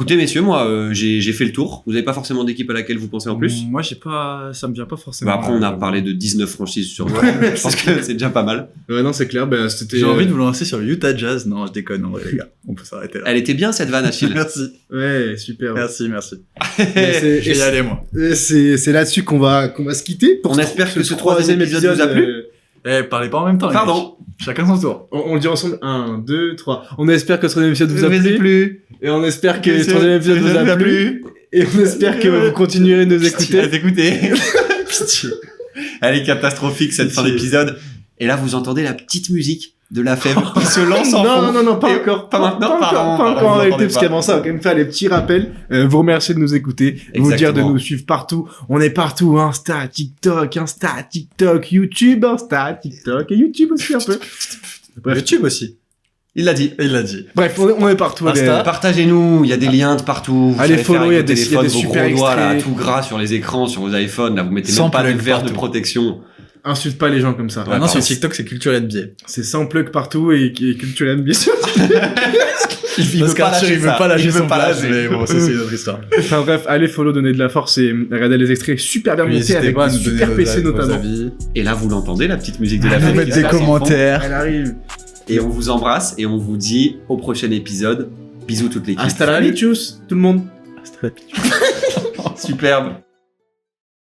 Écoutez, messieurs, moi, j'ai fait le tour. Vous n'avez pas forcément d'équipe à laquelle vous pensez en plus? Moi, ça me vient pas forcément. Après, on a parlé de 19 franchises sur 20. Je pense que c'est déjà pas mal. Ouais, non, c'est clair, c'était... J'ai envie de vous lancer sur Utah Jazz. Non, je déconne, en vrai, les gars. On peut s'arrêter là. Elle était bien, cette vanne, Achille. Merci. Ouais, super. Merci. Mais c'est- Je vais y aller, moi. C'est là-dessus qu'on va se quitter. Pour On espère que ce troisième épisode vous a plu. Parlez pas en même temps. les Pardon. mecs. Chacun son tour. on le dit ensemble. 1, 2, 3. On espère que ce troisième épisode vous a Vous plu. Et on espère que ce troisième épisode vous a plu. Et on espère que vous continuerez de nous écouter. Écoutez. Elle est catastrophique, cette fin d'épisode. Et là, vous entendez la petite musique de la fève qui se lance en fond. Non, pas Et encore. pas maintenant, Pas pardon. encore en Vous réalité, entendez parce pas. qu'avant ça, on va quand même faire les petits rappels. Vous remercier de nous écouter. Vous dire de Exactement. nous suivre partout. On est partout. Insta, TikTok, YouTube, Insta, TikTok et YouTube aussi un peu. Bref. YouTube aussi. Il l'a dit. Il l'a dit. Bref, on est partout. Insta. allez. Partagez-nous, il y a des liens de partout. Vous Allez, savez follow, faire il y a avec vos des- il y a téléphones, des vos super gros doigts là, extraits. tout gras sur les écrans, sur vos iPhones. Là, vous mettez Sans même pas de plug verre de partout. protection. Insulte pas les gens comme ça. Ouais, Maintenant, pardon. sur TikTok, c'est culturel de biais. C'est sans plug partout et culturel bien sûr. Il veut pas lâcher il veut ça. pas lâcher Il veut son pas place, lâcher. mais bon, ça, c'est une autre histoire. Enfin bref, allez follow, donner de la force et regardez les extraits super bien montés N'hésitez avec pas à des nous donner super vos PC vos notamment. avis. Et là, vous l'entendez, la petite musique de la Ah, fête. mettre qui se des passe en fond. commentaires. Elle arrive. Et on vous embrasse et on vous dit au prochain épisode. Bisous toute l'équipe. Hasta la vista, tout le monde. Superbe.